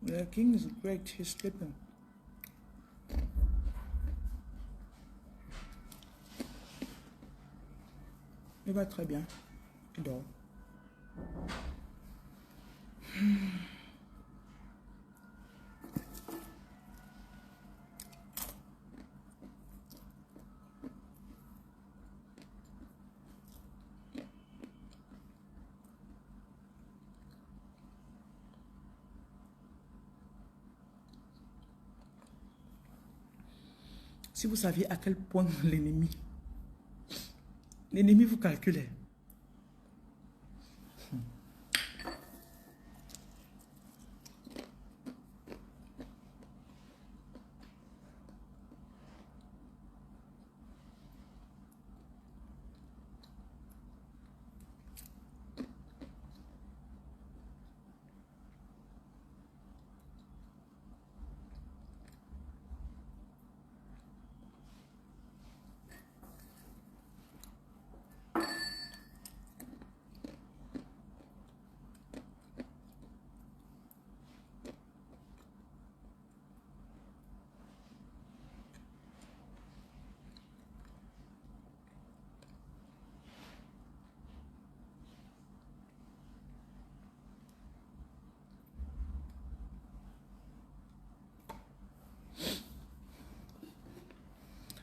The king is great. He's sleeping. Il va très bien. Il dort. Si vous saviez à quel point l'ennemi vous calculait.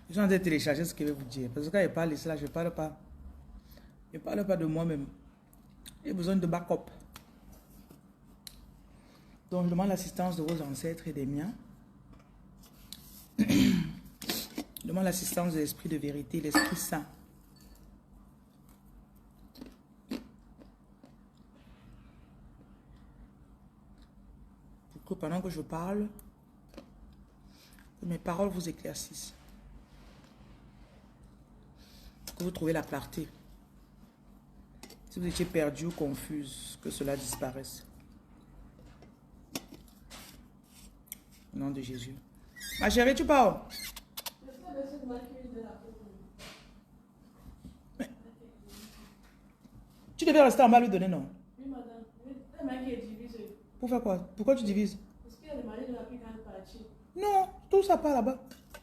Je suis en train de télécharger ce que je vais vous dire. Parce que quand je parle de cela, je ne parle pas. Je ne parle pas de moi-même. J'ai besoin de backup. Donc, je demande l'assistance de vos ancêtres et des miens. Je demande l'assistance de l'Esprit de vérité, l'Esprit Saint. Pour que pendant que je parle, que mes paroles vous éclaircissent. Que vous trouvez la clarté. Si vous étiez perdu ou confuse, que cela disparaisse. Au nom de Jésus. Ma chérie, tu parles? Mais, tu devais rester en bas lui donner, non? Oui, madame. Pour faire quoi? Pourquoi tu divises? Parce qu'il y a des mariés de la pique à partir. Non, tout ça part là-bas.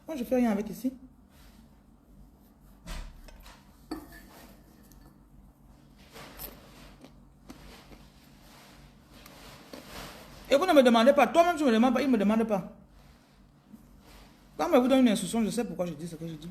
Moi, je fais rien avec ici. Et vous ne me demandez pas. Toi-même, tu ne me demandes pas. Il ne me demande pas. Quand je vous donne une instruction, je sais pourquoi je dis ce que je dis.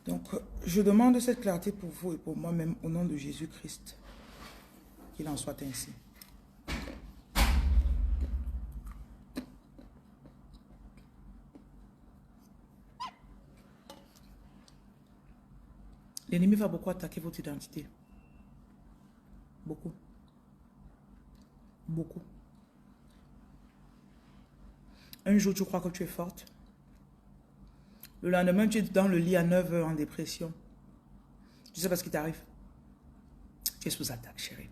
Donc, je demande cette clarté pour vous et pour moi-même au nom de Jésus-Christ. Qu'il en soit ainsi. L'ennemi va beaucoup attaquer votre identité. Beaucoup. Beaucoup. Un jour, tu crois que tu es forte. Le lendemain, tu es dans le lit à 9 heures en dépression. Tu sais pas ce qui t'arrive. Tu es sous attaque, chérie.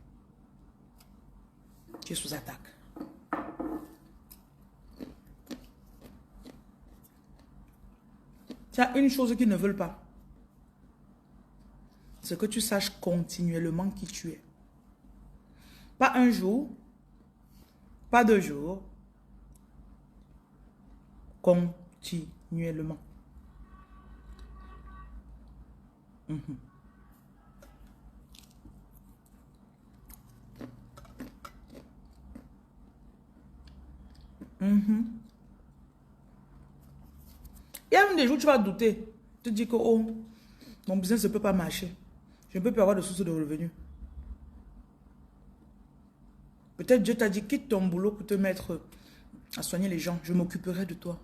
Tu es sous attaque. Tu as une chose qu'ils ne veulent pas. C'est que tu saches continuellement qui tu es. Pas un jour, pas 2 jours. Continuellement. Mhm. Mhm. Il y a même des jours où tu vas douter. Tu te dis que oh, mon business ne peut pas marcher. Je ne peux plus avoir de source de revenus. Peut-être Dieu t'a dit quitte ton boulot pour te mettre à soigner les gens. Je m'occuperai de toi.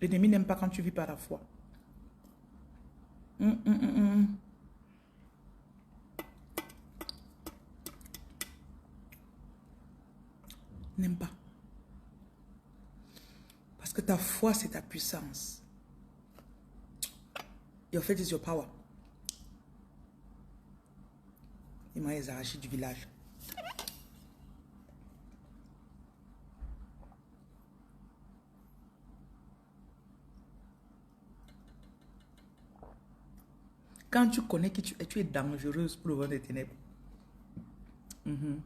L'ennemi n'aime pas quand tu vis par la foi. N'aime pas. Parce que ta foi, c'est ta puissance. Your faith is your power. Il m'a les arrachés du village. Quand tu connais qui tu es dangereuse pour le monde des ténèbres. Mhm.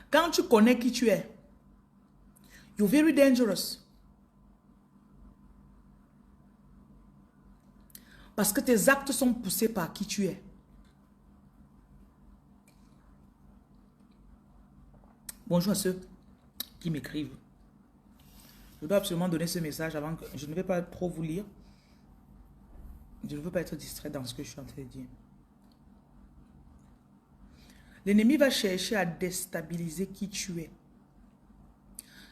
Quand tu connais qui tu es, you're very dangerous. Parce que tes actes sont poussés par qui tu es. Bonjour à ceux qui m'écrivent. Je dois absolument donner ce message avant que... Je ne vais pas trop vous lire. Je ne veux pas être distrait dans ce que je suis en train de dire. L'ennemi va chercher à déstabiliser qui tu es.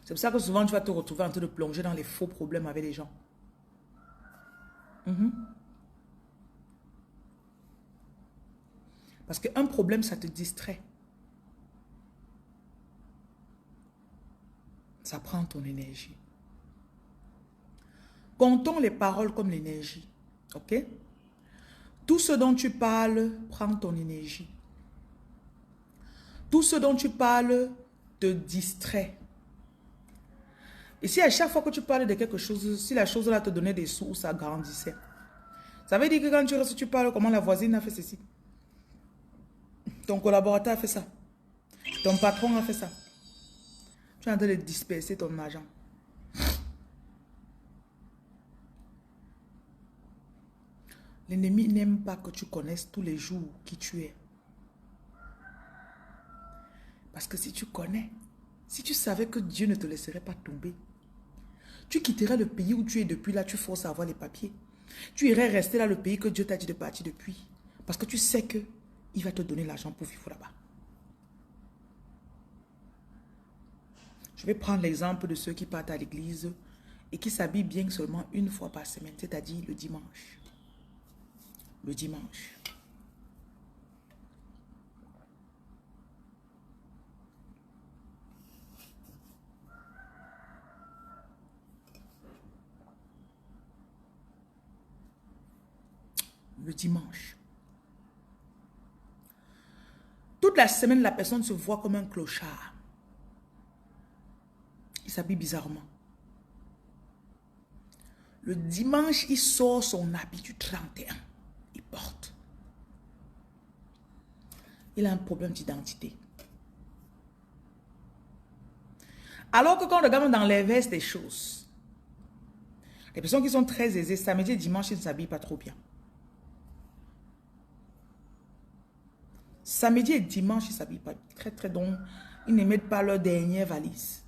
C'est pour ça que souvent tu vas te retrouver en train de plonger dans les faux problèmes avec les gens. Parce qu'un problème, ça te distrait. Ça prend ton énergie. Comptons les paroles comme l'énergie. Ok? Tout ce dont tu parles prend ton énergie. Tout ce dont tu parles te distrait. Et si à chaque fois que tu parles de quelque chose, si la chose là te donnait des sous, ça grandissait. Ça veut dire que quand tu restes, tu parles comment la voisine a fait ceci. Ton collaborateur a fait ça. Ton patron a fait ça. Tu es en train de disperser ton argent. L'ennemi n'aime pas que tu connaisses tous les jours qui tu es. Parce que si tu connais, si tu savais que Dieu ne te laisserait pas tomber, tu quitterais le pays où tu es depuis là, tu forces à avoir les papiers. Tu irais rester là, le pays que Dieu t'a dit de partir depuis. Parce que tu sais que il va te donner l'argent pour vivre là-bas. Je vais prendre l'exemple de ceux qui partent à l'église et qui s'habillent bien seulement une fois par semaine, c'est-à-dire le dimanche. Le dimanche. Le dimanche. Toute la semaine, la personne se voit comme un clochard. Il s'habille bizarrement. Le dimanche, il sort son habit du 31. Il porte. Il a un problème d'identité. Alors que quand on regarde dans les vestes des choses, les personnes qui sont très aisées, samedi et dimanche, ils ne s'habillent pas trop bien. Samedi et dimanche, ils ne s'habillent pas très très donc. Ils ne mettent pas leur dernière valise.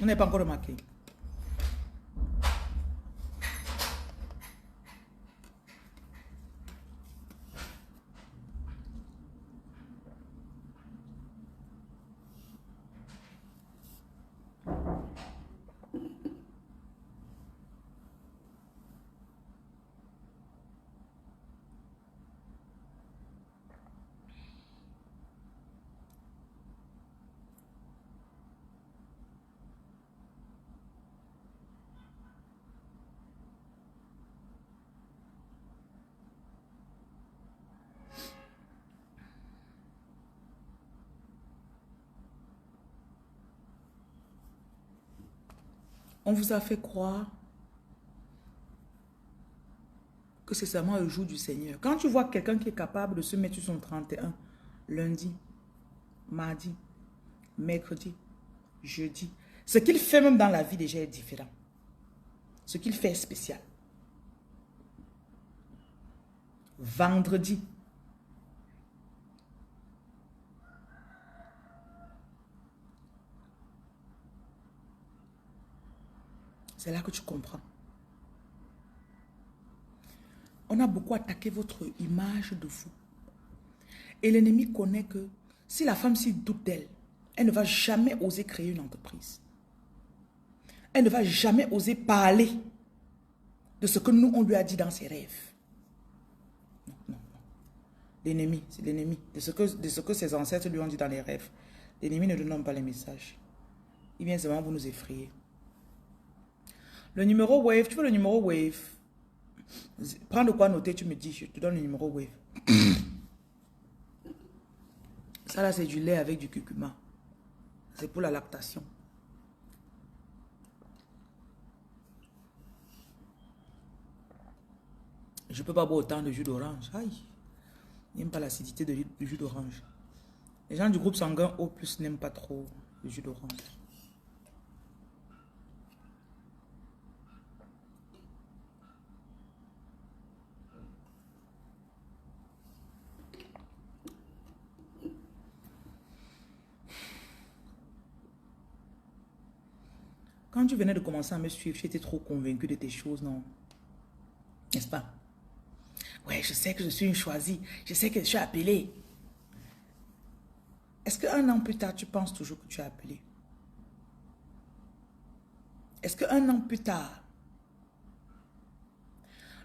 On n'est pas encore remarqué. On vous a fait croire que c'est seulement le jour du Seigneur. Quand tu vois quelqu'un qui est capable de se mettre sur son 31, lundi, mardi, mercredi, jeudi, ce qu'il fait même dans la vie déjà est différent. Ce qu'il fait est spécial. Vendredi, c'est là que tu comprends. On a beaucoup attaqué votre image de vous. Et l'ennemi connaît que si la femme s'y doute d'elle, elle ne va jamais oser créer une entreprise. Elle ne va jamais oser parler de ce que nous, on lui a dit dans ses rêves. Non, non, non. L'ennemi, c'est l'ennemi. De ce que ses ancêtres lui ont dit dans les rêves. L'ennemi ne donne pas les messages. Il vient seulement pour nous effrayer. Le numéro Wave, tu veux le numéro Wave? Prends de quoi noter, tu me dis, je te donne le numéro Wave. Ça là, c'est du lait avec du curcuma. C'est pour la lactation. Je ne peux pas boire autant de jus d'orange. Aïe. Je n'aime pas l'acidité du jus d'orange. Les gens du groupe sanguin O+, n'aiment pas trop le jus d'orange. Quand tu venais de commencer à me suivre, tu étais trop convaincu de tes choses, non? N'est-ce pas? Ouais, je sais que je suis une choisie. Je sais que je suis appelée. Est-ce qu'un an plus tard, tu penses toujours que tu es appelé? Est-ce qu'un an plus tard,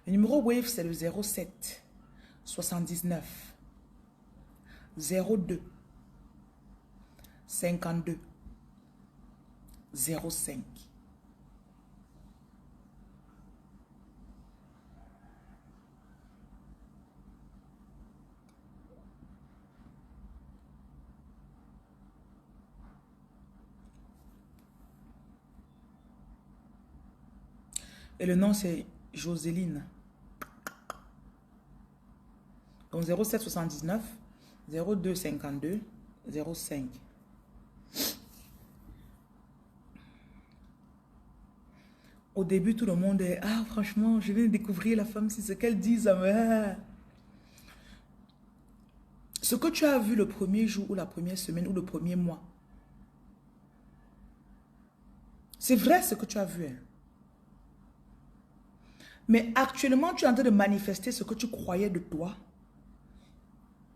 le numéro Wave, c'est le 07 79 02 52 05. Et le nom, c'est Joséline. Donc 07 79 02 52 05. Au début, tout le monde est, ah, franchement, je viens de découvrir la femme, c'est ce qu'elle dit, ça me... Ce que tu as vu le premier jour ou la première semaine ou le premier mois, c'est vrai ce que tu as vu. Hein. Mais actuellement, tu es en train de manifester ce que tu croyais de toi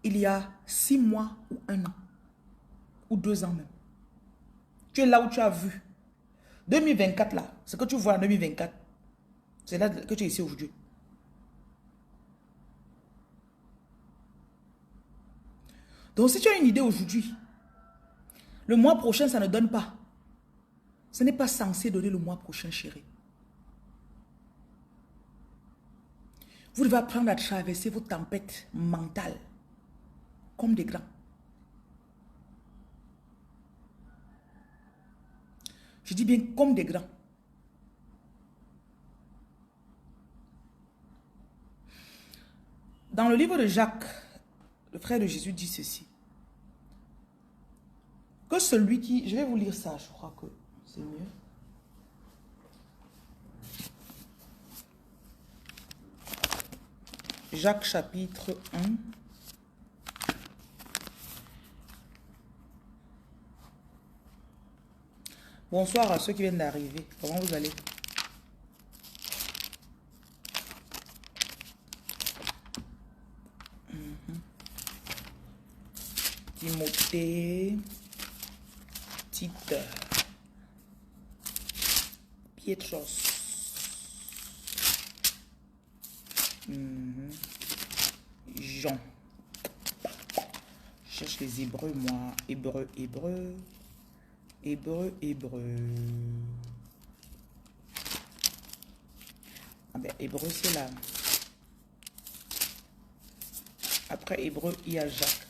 il y a 6 mois ou 1 an. Ou 2 ans même. Tu es là où tu as vu. 2024 là, ce que tu vois en 2024, c'est là que tu es ici aujourd'hui. Donc si tu as une idée aujourd'hui, le mois prochain ça ne donne pas. Ce n'est pas censé donner le mois prochain, chérie. Vous devez apprendre à traverser vos tempêtes mentales comme des grands. Je dis bien comme des grands. Dans le livre de Jacques, le frère de Jésus dit ceci. Que celui qui... Je vais vous lire ça, je crois que c'est mieux. Jacques chapitre 1. Bonsoir à ceux qui viennent d'arriver. Comment vous allez? Timothée, Tite, Pietros, Jean. Je cherche les Hébreux, moi. Hébreu. Ah ben, Hébreu, c'est là. Après Hébreu, il y a Jacques.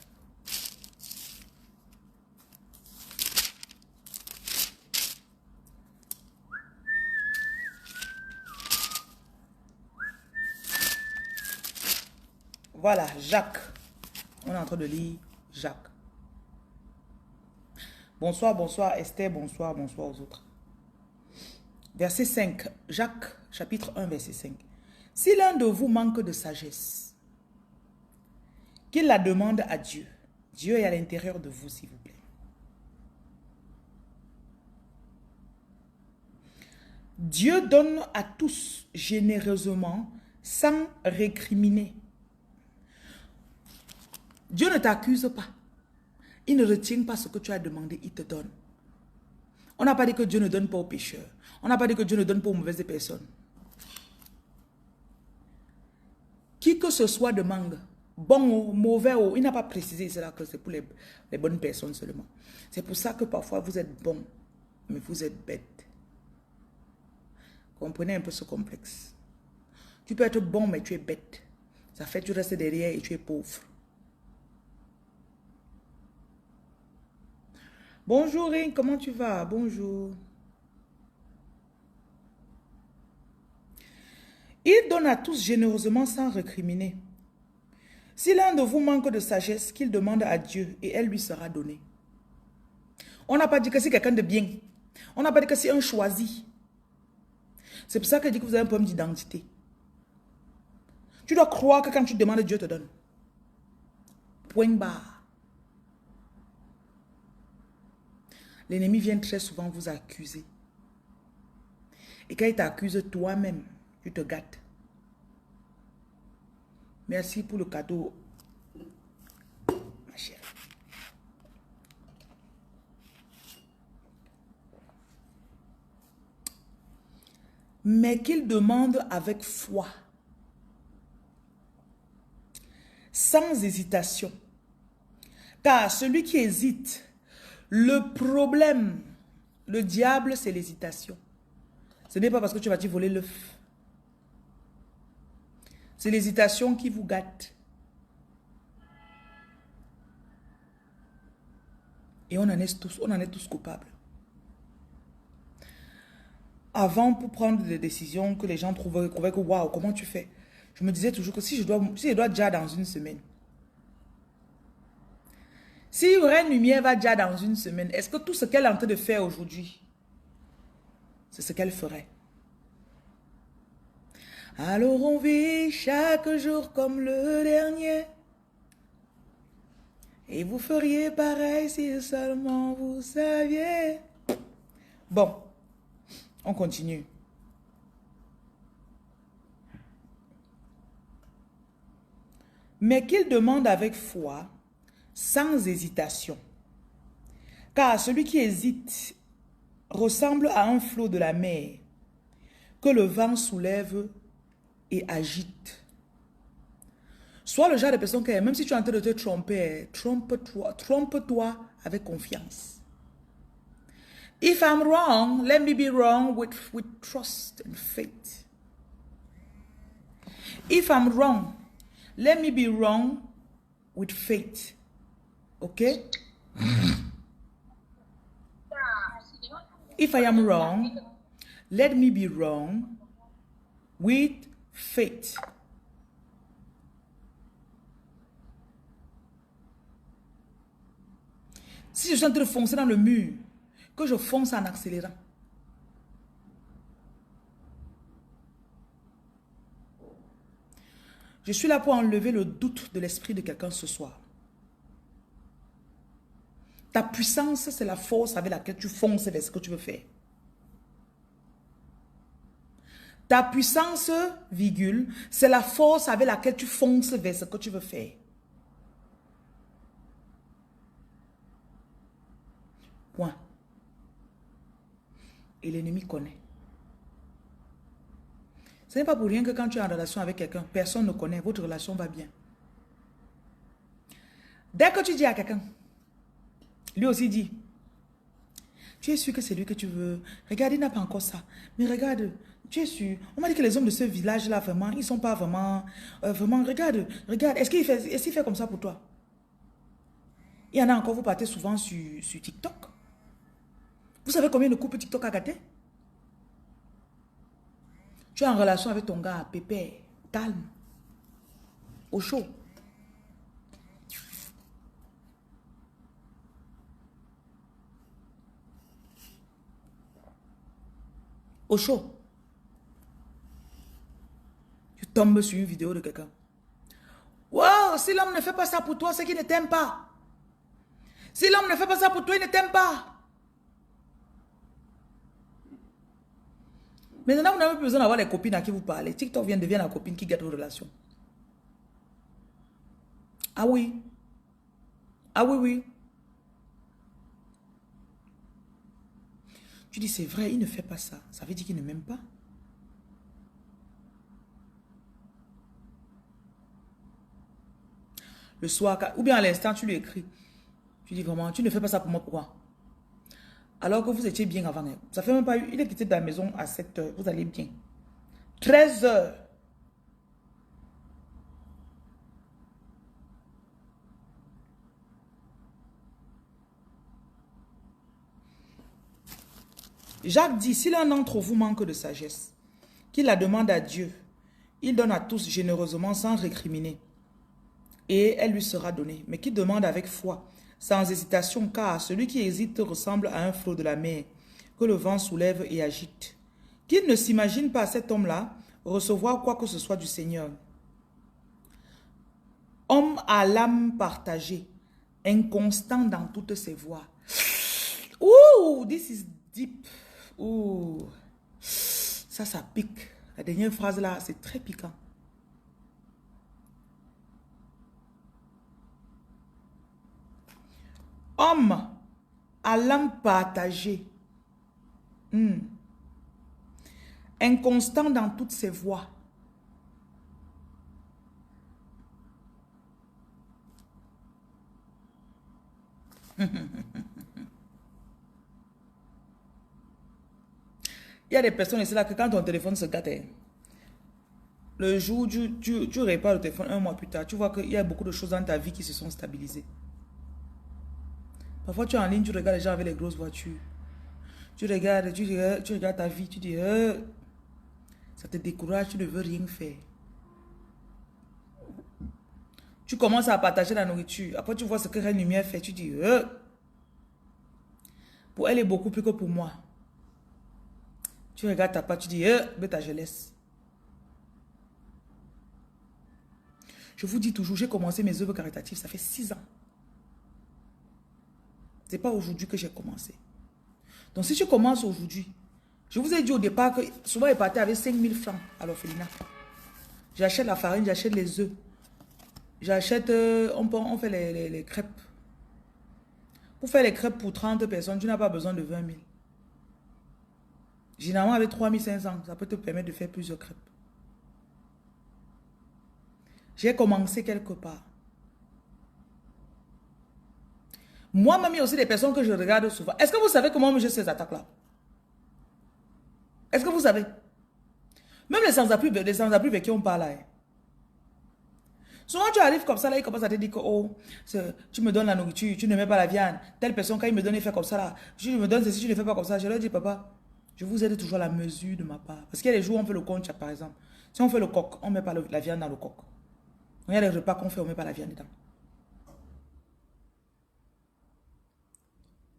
Voilà, Jacques. On est en train de lire Jacques. Bonsoir, bonsoir Esther, bonsoir, bonsoir aux autres. Verset 5, Jacques, chapitre 1, verset 5. Si l'un de vous manque de sagesse, qu'il la demande à Dieu. Dieu est à l'intérieur de vous, s'il vous plaît. Dieu donne à tous généreusement, sans récriminer. Dieu ne t'accuse pas. Il ne retient pas ce que tu as demandé, il te donne. On n'a pas dit que Dieu ne donne pas aux pécheurs. On n'a pas dit que Dieu ne donne pas aux mauvaises personnes. Qui que ce soit demande, bon ou mauvais ou, il n'a pas précisé cela que c'est pour les bonnes personnes seulement. C'est pour ça que parfois vous êtes bon, mais vous êtes bête. Comprenez un peu ce complexe. Tu peux être bon, mais tu es bête. Ça fait que tu restes derrière et tu es pauvre. Bonjour Ring, comment tu vas? Bonjour. Il donne à tous généreusement sans récriminer. Si l'un de vous manque de sagesse, qu'il demande à Dieu et elle lui sera donnée. On n'a pas dit que c'est quelqu'un de bien. On n'a pas dit que c'est un choisi. C'est pour ça que je dis que vous avez un problème d'identité. Tu dois croire que quand tu demandes, Dieu te donne. Point barre. L'ennemi vient très souvent vous accuser. Et quand il t'accuse toi-même, tu te gâtes. Merci pour le cadeau, ma chère. Mais qu'il demande avec foi, sans hésitation. Car celui qui hésite, le problème, le diable, c'est l'hésitation. Ce n'est pas parce que tu vas-tu voler l'œuf. C'est l'hésitation qui vous gâte. Et on en est tous coupables. Avant, pour prendre des décisions que les gens trouvaient que waouh, comment tu fais? Je me disais toujours que si je dois déjà dans une semaine, si Reine Lumière va déjà dans une semaine, est-ce que tout ce qu'elle est en train de faire aujourd'hui, c'est ce qu'elle ferait? Alors on vit chaque jour comme le dernier. Et vous feriez pareil si seulement vous saviez. Bon, on continue. Mais qu'il demande avec foi, sans hésitation. Car celui qui hésite ressemble à un flot de la mer que le vent soulève et agite. Sois le genre de personne que même si tu es en train de te tromper, trompe-toi avec confiance. If I'm wrong, let me be wrong with trust and faith. If I'm wrong, let me be wrong with faith. Okay? If I am wrong, let me be wrong with faith. Si je suis en train de foncer dans le mur, que je fonce en accélérant. Je suis là pour enlever le doute de l'esprit de quelqu'un ce soir. Ta puissance, c'est la force avec laquelle tu fonces vers ce que tu veux faire. Ta puissance, virgule, c'est la force avec laquelle tu fonces vers ce que tu veux faire. Point. Et l'ennemi connaît. Ce n'est pas pour rien que quand tu es en relation avec quelqu'un, personne ne connaît, votre relation va bien. Dès que tu dis à quelqu'un, lui aussi dit, tu es sûr que c'est lui que tu veux. Regarde, il n'a pas encore ça. Mais regarde, tu es sûr. On m'a dit que les hommes de ce village-là, vraiment, ils ne sont pas vraiment... regarde, est-ce qu'il fait comme ça pour toi? Il y en a encore, vous partez souvent sur TikTok. Vous savez combien de couples TikTok a gâté? Tu es en relation avec ton gars, pépère, calme, au chaud. Au chaud. Tu tombes sur une vidéo de quelqu'un. Wow, si l'homme ne fait pas ça pour toi, c'est qu'il ne t'aime pas. Si l'homme ne fait pas ça pour toi, il ne t'aime pas. Maintenant, vous n'avez plus besoin d'avoir les copines à qui vous parlez. TikTok devient la copine qui gâte vos relations. Ah oui. Ah oui, oui. Tu dis, c'est vrai, il ne fait pas ça. Ça veut dire qu'il ne m'aime pas. Le soir, ou bien à l'instant, tu lui écris. Tu dis vraiment, tu ne fais pas ça pour moi, pourquoi? Alors que vous étiez bien avant. Ça fait même pas... Il est quitté de la maison à 7 heures. Vous allez bien. 13 heures. Jacques dit, si l'un d'entre vous manque de sagesse, qu'il la demande à Dieu, il donne à tous généreusement sans récriminer, et elle lui sera donnée. Mais qu'il demande avec foi, sans hésitation, car celui qui hésite ressemble à un flot de la mer, que le vent soulève et agite. Qu'il ne s'imagine pas, cet homme-là, recevoir quoi que ce soit du Seigneur. Homme à l'âme partagée, inconstant dans toutes ses voies. Ouh, this is deep. Ouh, ça pique. La dernière phrase là, c'est très piquant. Homme à l'âme partagée, inconstant dans toutes ses voies. Il y a des personnes ici là que quand ton téléphone se gâte, le jour où tu répares le téléphone un mois plus tard, tu vois qu'il y a beaucoup de choses dans ta vie qui se sont stabilisées. Parfois tu es en ligne, tu regardes les gens avec les grosses voitures. Tu regardes ta vie, tu dis, ça te décourage, tu ne veux rien faire. Tu commences à partager la nourriture. Après tu vois ce que Reine Lumière fait, tu dis, pour elle est beaucoup plus que pour moi. Tu regardes ta part, tu dis, bêta, je laisse. Je vous dis toujours, j'ai commencé mes œuvres caritatives, ça fait 6 ans. Ce n'est pas aujourd'hui que j'ai commencé. Donc si tu commences aujourd'hui, je vous ai dit au départ que souvent ils partaient avec 5000 francs à l'orphelinat. J'achète la farine, j'achète les œufs. J'achète, on fait les crêpes. Pour faire les crêpes pour 30 personnes, tu n'as pas besoin de 20 000. Généralement, avec 3500, ça peut te permettre de faire plusieurs crêpes. J'ai commencé quelque part. Moi-même, il y a aussi des personnes que je regarde souvent. Est-ce que vous savez comment j'ai ces attaques-là? Est-ce que vous savez? Même les sans-abri avec qui on parle là. Souvent, tu arrives comme ça, là, il commence à te dire que, oh, tu me donnes la nourriture, tu ne mets pas la viande. Telle personne, quand il me donne, il fait comme ça, là. Je me donne ceci, tu ne fais pas comme ça. Je leur dis, papa, je vous aide toujours à la mesure de ma part. Parce qu'il y a des jours où on fait le concha, par exemple. Si on fait le coq, on ne met pas la viande dans le coq. Il y a des repas qu'on fait, on ne met pas la viande dedans.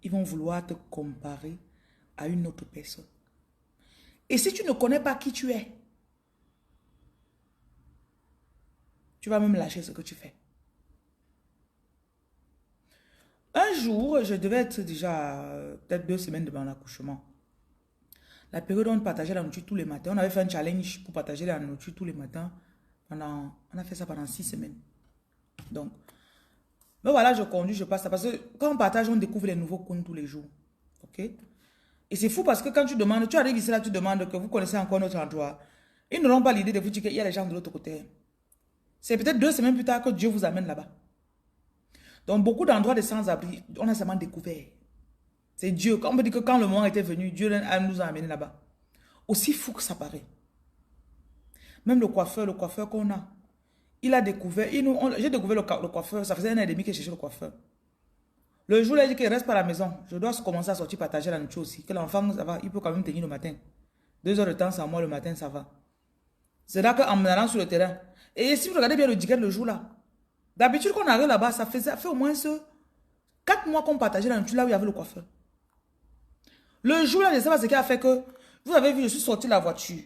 Ils vont vouloir te comparer à une autre personne. Et si tu ne connais pas qui tu es, tu vas même lâcher ce que tu fais. Un jour, je devais être déjà peut-être 2 semaines devant l'accouchement. La période où on partageait la nourriture tous les matins. On avait fait un challenge pour partager la nourriture tous les matins. On a fait ça pendant 6 semaines. Donc, mais voilà, je conduis, je passe ça. Parce que quand on partage, on découvre les nouveaux comptes tous les jours. Ok? Et c'est fou parce que quand tu demandes, tu arrives ici là, tu demandes que vous connaissez encore notre endroit. Ils n'auront pas l'idée de vous dire qu'il y a des gens de l'autre côté. C'est peut-être 2 semaines plus tard que Dieu vous amène là-bas. Donc, beaucoup d'endroits de sans-abri, on a seulement découvert. C'est Dieu. On peut dire que quand le moment était venu, Dieu nous a amenés là-bas. Aussi fou que ça paraît. Même le coiffeur qu'on a, il a découvert, j'ai découvert le coiffeur, ça faisait 1 an et demi que je cherchais le coiffeur. Le jour, il a dit qu'il reste pas à la maison. Je dois commencer à sortir partager la nourriture aussi. Que l'enfant, ça va, il peut quand même tenir le matin. 2 heures de temps sans moi le matin, ça va. C'est là qu'en me allant sur le terrain. Et si vous regardez bien le digger le jour là, d'habitude qu'on arrive là-bas, ça fait au moins 4 mois qu'on partageait la nourriture là où il y avait le coiffeur. Le jour là, je ne sais pas ce qui a fait que, vous avez vu, je suis sorti de la voiture.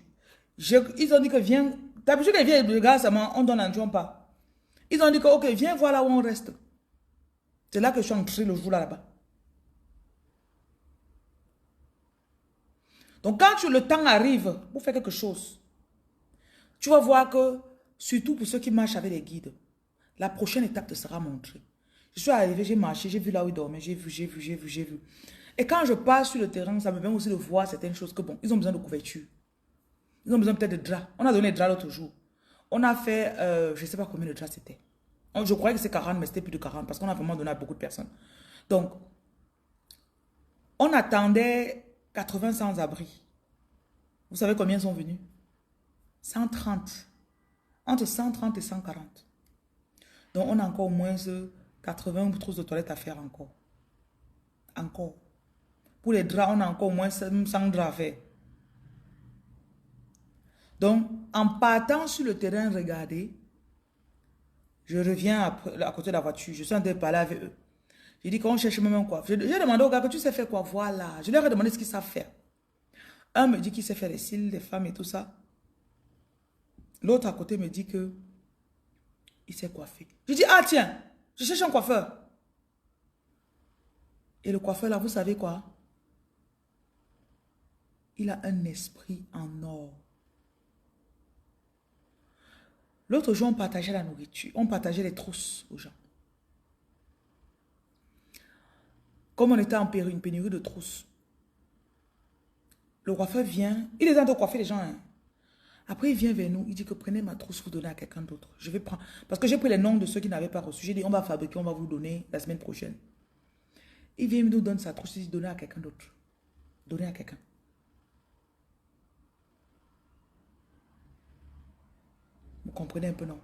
Ils ont dit que viens, d'habitude ils viennent, le gars, on donne la nourriture, on part. Ils ont dit que, ok, viens voir là où on reste. C'est là que je suis entré le jour là-bas. Donc quand le temps arrive pour faire quelque chose, tu vas voir que, surtout pour ceux qui marchent avec les guides, la prochaine étape te sera montrée. Je suis arrivé, j'ai marché, j'ai vu là où ils dormaient, j'ai vu. Et quand je passe sur le terrain, ça me permet aussi de voir certaines choses que, bon, ils ont besoin de couverture. Ils ont besoin peut-être de draps. On a donné des draps l'autre jour. On a fait, je ne sais pas combien de draps c'était. Je croyais que c'est 40, mais c'était plus de 40 parce qu'on a vraiment donné à beaucoup de personnes. Donc, on attendait 80 sans-abri. Vous savez combien sont venus? 130. Entre 130 et 140. Donc, on a encore au moins 80 trousses de toilettes à faire encore. Encore. Pour les draps, on a encore au moins 100 draps à faire. Donc, en partant sur le terrain, regardez, je reviens à côté de la voiture. Je suis en train de parler avec eux. J'ai dit qu'on cherche même un coiffeur. J'ai demandé au gars que tu sais faire quoi? Voilà. Je leur ai demandé ce qu'ils savent faire. Un me dit qu'il sait faire les cils des femmes et tout ça. L'autre à côté me dit que il sait coiffer. Je dis, ah tiens, je cherche un coiffeur. Et le coiffeur là, vous savez quoi? Il a un esprit en or. L'autre jour, on partageait la nourriture. On partageait les trousses aux gens. Comme on était en une pénurie de trousses. Le coiffeur vient. Il est en train de coiffer les gens. Hein. Après, il vient vers nous. Il dit que prenez ma trousse, vous donnez à quelqu'un d'autre. Je vais prendre. Parce que j'ai pris les noms de ceux qui n'avaient pas reçu. J'ai dit, on va fabriquer, on va vous donner la semaine prochaine. Il vient, il nous donne sa trousse. Il dit, donnez à quelqu'un d'autre. Donnez à quelqu'un. Vous comprenez un peu, non?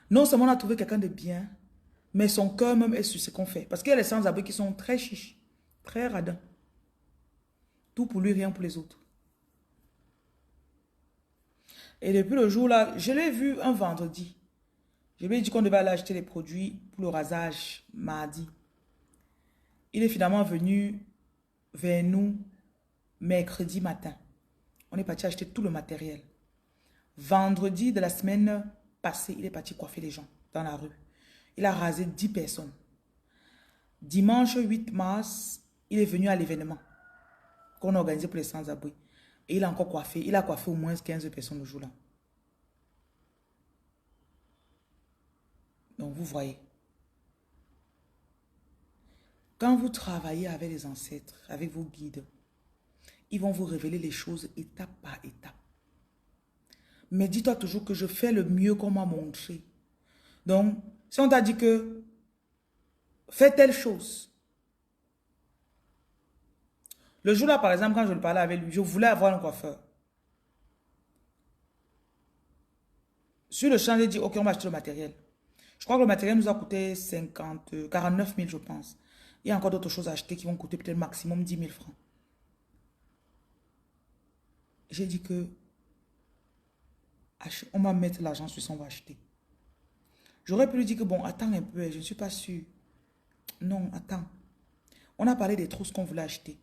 Non seulement on a trouvé quelqu'un de bien, mais son cœur même est sur ce qu'on fait. Parce qu'il y a les sans-abri qui sont très chiches, très radins. Tout pour lui, rien pour les autres. Et depuis le jour là, je l'ai vu un vendredi. Je lui ai dit qu'on devait aller acheter les produits pour le rasage mardi. Il est finalement venu vers nous mercredi matin. On est parti acheter tout le matériel. Vendredi de la semaine passée, il est parti coiffer les gens dans la rue. Il a rasé 10 personnes. Dimanche 8 mars, il est venu à l'événement qu'on a organisé pour les sans-abri. Et il a encore coiffé. Il a coiffé au moins 15 personnes le jour-là. Donc vous voyez. Quand vous travaillez avec les ancêtres, avec vos guides, ils vont vous révéler les choses étape par étape. Mais dis-toi toujours que je fais le mieux qu'on m'a montré. Donc, si on t'a dit que fais telle chose. Le jour-là, par exemple, quand je le parlais avec lui, je voulais avoir un coiffeur. Sur le champ, j'ai dit, ok, on va acheter le matériel. Je crois que le matériel nous a coûté 49 000, je pense. Il y a encore d'autres choses à acheter qui vont coûter peut-être maximum 10 000 francs. J'ai dit que on va mettre l'argent sur ça, on va acheter. J'aurais pu lui dire que bon, attends un peu, je ne suis pas sûre. Non, attends. On a parlé des trousses qu'on voulait acheter.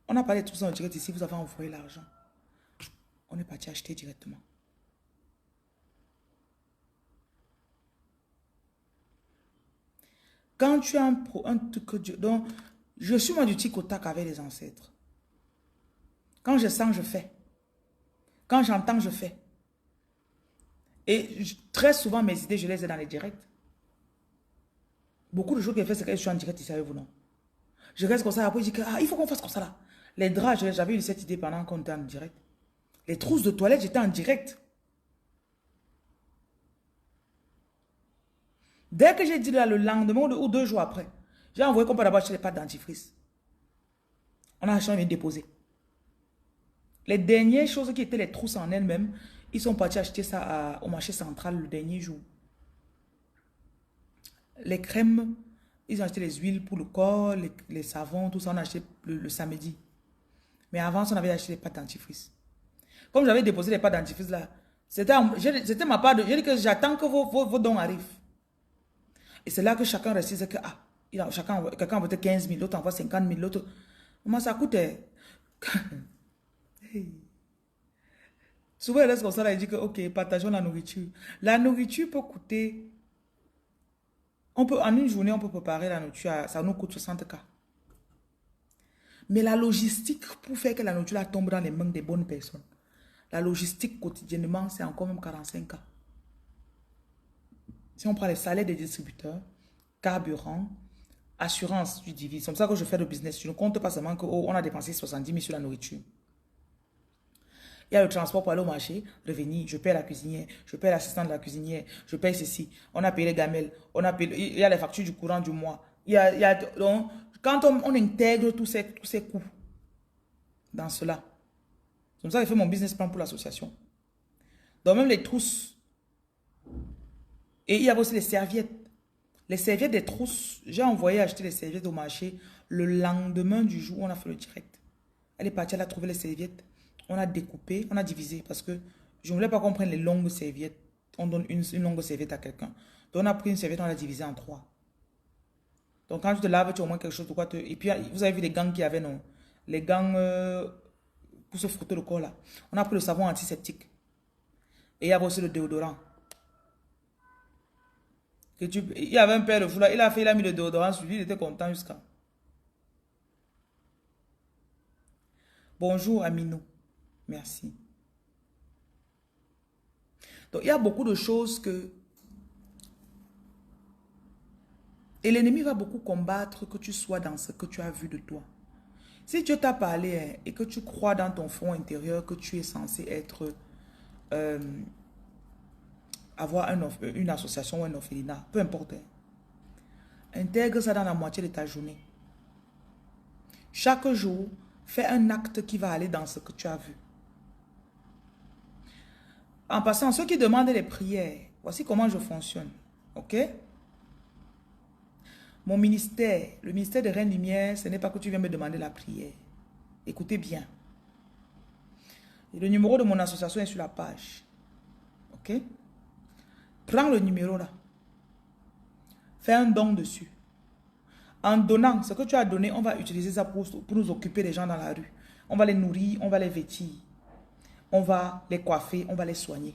On a parlé des trousses en direct ici, vous avez envoyé l'argent. On est parti acheter directement. Quand tu as un truc que Dieu... Donc, je suis moi du tic au tac avec les ancêtres. Quand je sens, je fais. Quand j'entends, je fais. Et très souvent, mes idées, je les ai dans les directs. Beaucoup de choses que je fais, c'est que je suis en direct ici avec vous, non? Je reste comme ça, après je dis que, il faut qu'on fasse comme ça là. Les draps, j'avais eu cette idée pendant qu'on était en direct. Les trousses de toilette, j'étais en direct. Dès que j'ai dit là, le lendemain ou 2 jours après, j'ai envoyé qu'on peut d'abord acheter les pâtes dentifrice. On a acheté, on vient déposer. Les dernières choses qui étaient les trousses en elles-mêmes, ils sont partis acheter ça au marché central le dernier jour. Les crèmes, ils ont acheté les huiles pour le corps, les savons, tout ça, on a acheté le samedi. Mais avant, on avait acheté les pâtes dentifrice. Comme j'avais déposé les pâtes dentifrice là, c'était ma part de... J'ai dit que j'attends que vos dons arrivent. Et c'est là que chacun récise que, quelqu'un envoie 15 000, l'autre envoie 50 000, l'autre... Comment ça coûtait? Souvent, il reste comme ça, là, il dit que, ok, partageons la nourriture. La nourriture peut coûter... En une journée, on peut préparer la nourriture, ça nous coûte 60 000. Mais la logistique pour faire que la nourriture tombe dans les mains des bonnes personnes, la logistique quotidiennement, c'est encore même 45 000. Si on prend les salaires des distributeurs, carburant, assurance, tu divises. C'est comme ça que je fais le business. Je ne compte pas seulement qu'on a dépensé 70 000 sur la nourriture. Il y a le transport pour aller au marché, revenir, je paye la cuisinière, je paye l'assistante de la cuisinière, je paye ceci, on a payé les gamelles, il y a les factures du courant du mois. Donc, quand on intègre tous ces coûts dans cela, c'est comme ça que je fais mon business plan pour l'association. Donc même les trousses, et il y a aussi les serviettes. Les serviettes des trousses, j'ai envoyé acheter les serviettes au marché le lendemain du jour où on a fait le direct. Elle est partie, elle a trouvé les serviettes. On a découpé, on a divisé parce que je ne voulais pas qu'on prenne les longues serviettes. On donne une longue serviette à quelqu'un. Donc on a pris une serviette, on l'a divisée en 3. Donc quand tu te laves, tu as au moins quelque chose de quoi te... Et puis vous avez vu les gants qu'il y avait, non? Les gants pour se frotter le corps là. On a pris le savon antiseptique. Et il y avait aussi le déodorant. Il y avait un père de fou là, il a mis le déodorant sur lui, il était content jusqu'à... Bonjour Amino. Merci. Donc il y a beaucoup de choses que... Et l'ennemi va beaucoup combattre que tu sois dans ce que tu as vu de toi. Si Dieu t'a parlé et que tu crois dans ton fond intérieur que tu es censé être... avoir une association ou un orphelinat, peu importe. Intègre ça dans la moitié de ta journée. Chaque jour, fais un acte qui va aller dans ce que tu as vu. En passant, ceux qui demandent les prières, voici comment je fonctionne. Ok? Mon ministère, le ministère de Reine Lumière, ce n'est pas que tu viens me demander la prière. Écoutez bien. Et le numéro de mon association est sur la page. Ok? Prends le numéro là. Fais un don dessus. En donnant ce que tu as donné, on va utiliser ça pour nous occuper des gens dans la rue. On va les nourrir, on va les vêtir. On va les coiffer, on va les soigner.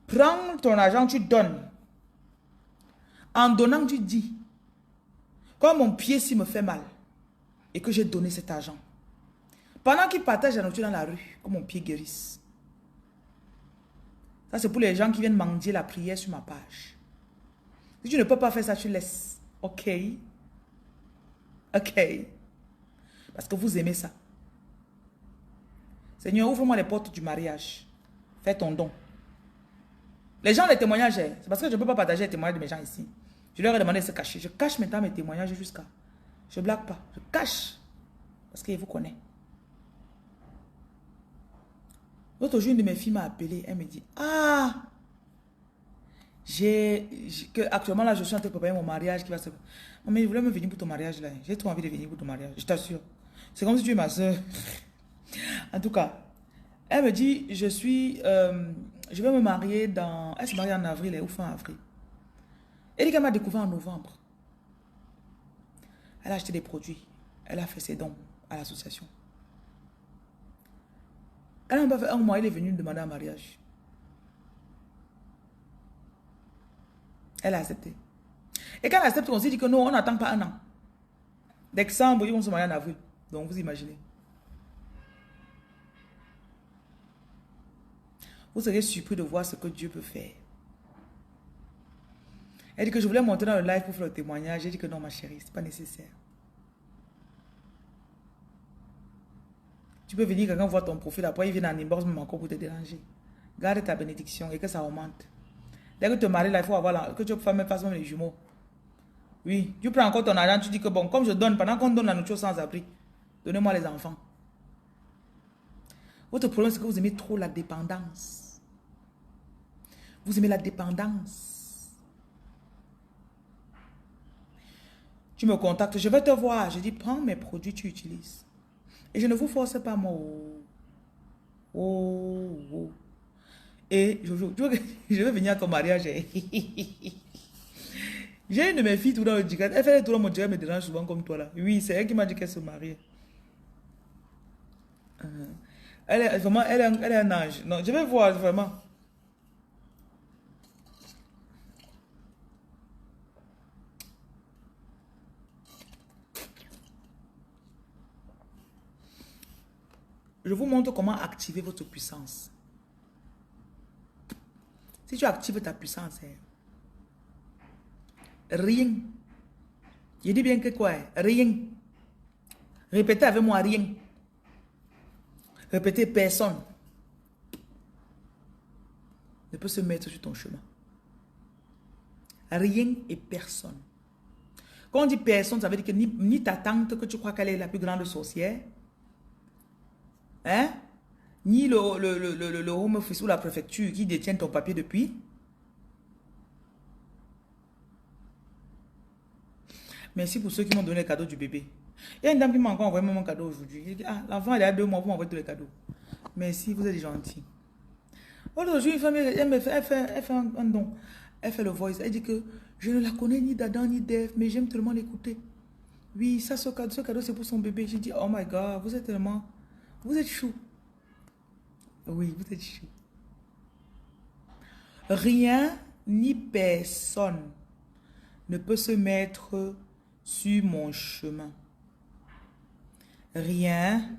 Prends ton argent, tu donnes. En donnant, tu dis, comme mon pied me fait mal et que j'ai donné cet argent. Pendant qu'il partage la nourriture dans la rue, que mon pied guérisse. Ça, c'est pour les gens qui viennent mendier la prière sur ma page. Si tu ne peux pas faire ça, tu laisses. Ok? Ok? Parce que vous aimez ça. Seigneur, ouvre-moi les portes du mariage. Fais ton don. Les gens, les témoignages, c'est parce que je ne peux pas partager les témoignages de mes gens ici. Je leur ai demandé de se cacher. Je cache maintenant mes témoignages jusqu'à... Je ne blague pas. Je cache. Parce qu'il vous connaît. L'autre jour, une de mes filles m'a appelé. Elle me dit, ah, actuellement là, je suis en train de préparer mon mariage qui va se... Mais je voulais me venir pour ton mariage là. J'ai trop envie de venir pour ton mariage. Je t'assure. C'est comme si tu es ma soeur. En tout cas, elle me dit, je vais me marier dans... Elle se marie en avril ou fin avril. Elle dit qu'elle m'a découvert en novembre. Elle a acheté des produits. Elle a fait ses dons à l'association. Elle n'a pas fait un mois, elle est venue me demander un mariage. Elle a accepté. Et quand elle accepte, on s'est dit que non, on n'attend pas un an. Décembre, ils vont se marier en avril. Donc vous imaginez. Vous serez surpris de voir ce que Dieu peut faire. Elle dit que je voulais monter dans le live pour faire le témoignage. J'ai dit que non, ma chérie, ce n'est pas nécessaire. Tu peux venir, quelqu'un voit ton profil, après il vient en inbox même encore pour te déranger. Garde ta bénédiction et que ça augmente. Dès que tu te maries là, il faut avoir que tu fasses même les jumeaux. Oui, tu prends encore ton argent, tu dis que bon, comme je donne, pendant qu'on donne la nourriture sans abri, donnez-moi les enfants. Votre problème, c'est que vous aimez trop la dépendance. Vous aimez la dépendance. Tu me contactes, je vais te voir. Je dis, prends mes produits, tu utilises. Et je ne vous force pas, moi. Oh. Et je vais venir à ton mariage. J'ai une de mes filles tout dans le direct. Elle fait tout dans mon direct, me dérange souvent comme toi là. Oui, c'est elle qui m'a dit qu'elle se mariait. Elle est vraiment, elle est un ange. Non, je vais voir vraiment. Je vous montre comment activer votre puissance. Si tu actives ta puissance, rien. Je dis bien que quoi? Rien. Répétez avec moi, rien. Répétez, personne ne peut se mettre sur ton chemin. Rien et personne. Quand on dit personne, ça veut dire que ni ta tante, que tu crois qu'elle est la plus grande sorcière, hein? Ni le home office ou la préfecture qui détient ton papier depuis. Merci pour ceux qui m'ont donné le cadeau du bébé. Il y a une dame qui m'a encore envoyé mon cadeau aujourd'hui. Il dit, ah, l'enfant, elle est à 2 mois, vous m'envoyez tous les cadeaux. Merci, vous êtes gentil. Aujourd'hui, une femme, elle fait un don. Elle fait le voice. Elle dit que je ne la connais ni d'Adam ni d'Ève, mais j'aime tellement l'écouter. Oui, ça, ce cadeau, c'est pour son bébé. J'ai dit, oh my God, vous êtes tellement... Vous êtes chou. Oui, vous êtes chou. Rien ni personne ne peut se mettre sur mon chemin. Rien.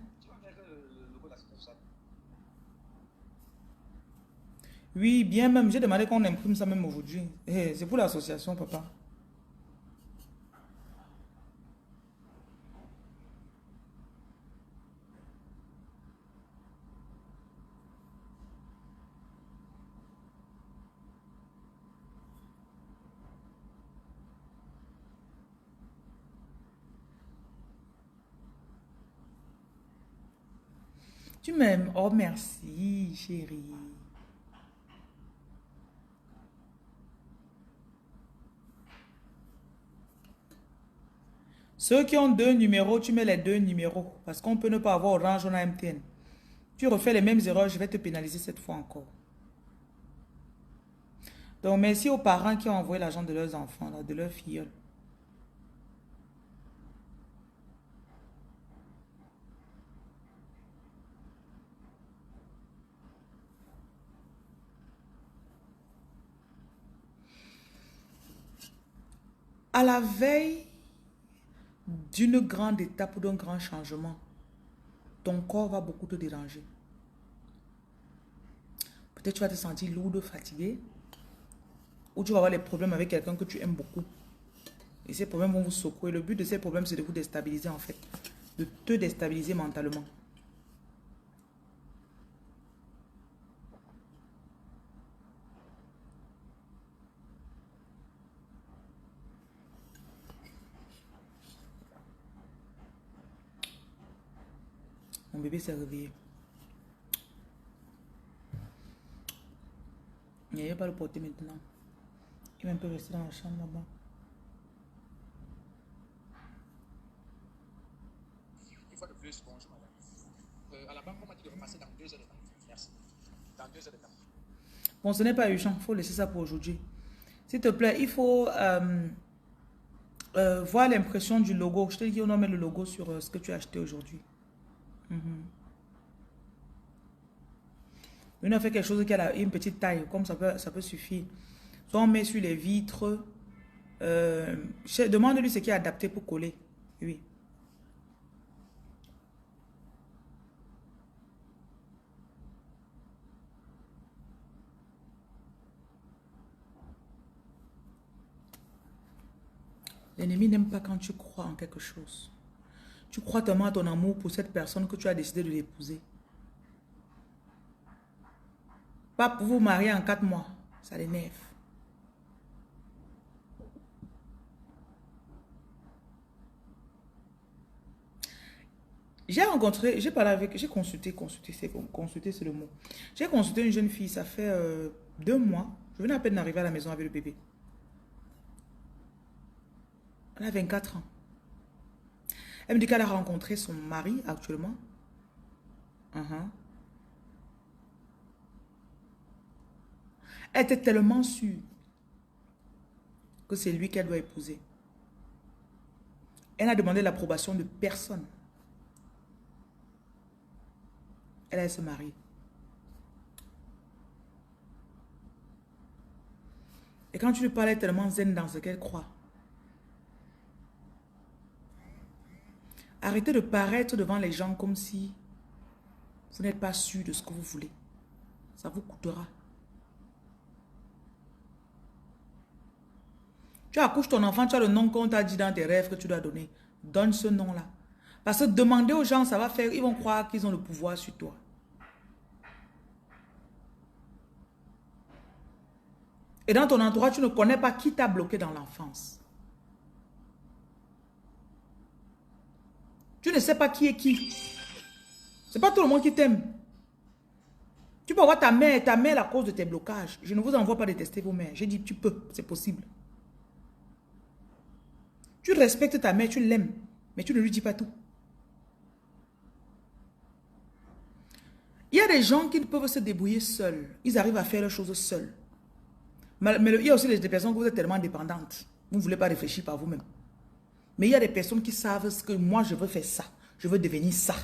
Oui, bien même. J'ai demandé qu'on imprime ça même aujourd'hui. C'est pour l'association, papa. Tu m'aimes? Oh, merci, chérie. Ceux qui ont 2 numéros, tu mets les 2 numéros. Parce qu'on peut ne pas avoir Orange, on a MTN. Tu refais les mêmes erreurs, je vais te pénaliser cette fois encore. Donc, merci aux parents qui ont envoyé l'argent de leurs enfants, là, de leurs filles. À la veille d'une grande étape ou d'un grand changement, ton corps va beaucoup te déranger. Peut-être tu vas te sentir lourde, fatigué, ou tu vas avoir des problèmes avec quelqu'un que tu aimes beaucoup. Et ces problèmes vont vous secouer. Le but de ces problèmes, c'est de vous déstabiliser en fait. De te déstabiliser mentalement. Mon bébé s'est réveillé. Il n'y a pas le porter maintenant. Il va un peu rester dans la chambre là-bas. Une fois de plus, bonjour madame. À la banque, on m'a dit de repasser dans 2 heures de temps. Merci. Dans 2 heures de temps. Bon, ce n'est pas urgent. Il faut laisser ça pour aujourd'hui. S'il te plaît, il faut voir l'impression du logo. Je te dis, on doit mettre le logo sur ce que tu as acheté aujourd'hui. On a fait quelque chose qui a une petite taille, comme ça peut suffire. Soit on met sur les vitres. Demande-lui ce qui est adapté pour coller. Oui. L'ennemi n'aime pas quand tu crois en quelque chose. Tu crois tellement à ton amour pour cette personne que tu as décidé de l'épouser. Pas pour vous marier en 4 mois. Ça l'énerve. J'ai parlé avec, j'ai consulté, c'est le mot. J'ai consulté une jeune fille, ça fait 2 mois. Je venais à peine d'arriver à la maison avec le bébé. Elle a 24 ans. Elle me dit qu'elle a rencontré son mari actuellement. Elle était tellement sûre que c'est lui qu'elle doit épouser. Elle a demandé l'approbation de personne. Elle a se marier. Et quand tu lui parles, elle est tellement zen dans ce qu'elle croit. Arrêtez de paraître devant les gens comme si vous n'êtes pas sûr de ce que vous voulez. Ça vous coûtera. Tu accouches ton enfant, tu as le nom qu'on t'a dit dans tes rêves que tu dois donner. Donne ce nom-là. Parce que demander aux gens, ça va faire, ils vont croire qu'ils ont le pouvoir sur toi. Et dans ton entourage, tu ne connais pas qui t'a bloqué dans l'enfance. Tu ne sais pas qui est qui. C'est pas tout le monde qui t'aime. Tu peux avoir ta mère à cause de tes blocages. Je ne vous envoie pas détester vos mères. J'ai dit tu peux, c'est possible. Tu respectes ta mère, tu l'aimes, mais tu ne lui dis pas tout. Il y a des gens qui peuvent se débrouiller seuls. Ils arrivent à faire les choses seuls. Mais il y a aussi des personnes que vous êtes tellement dépendantes. Vous ne voulez pas réfléchir par vous-même. Mais il y a des personnes qui savent que moi, je veux faire ça. Je veux devenir ça.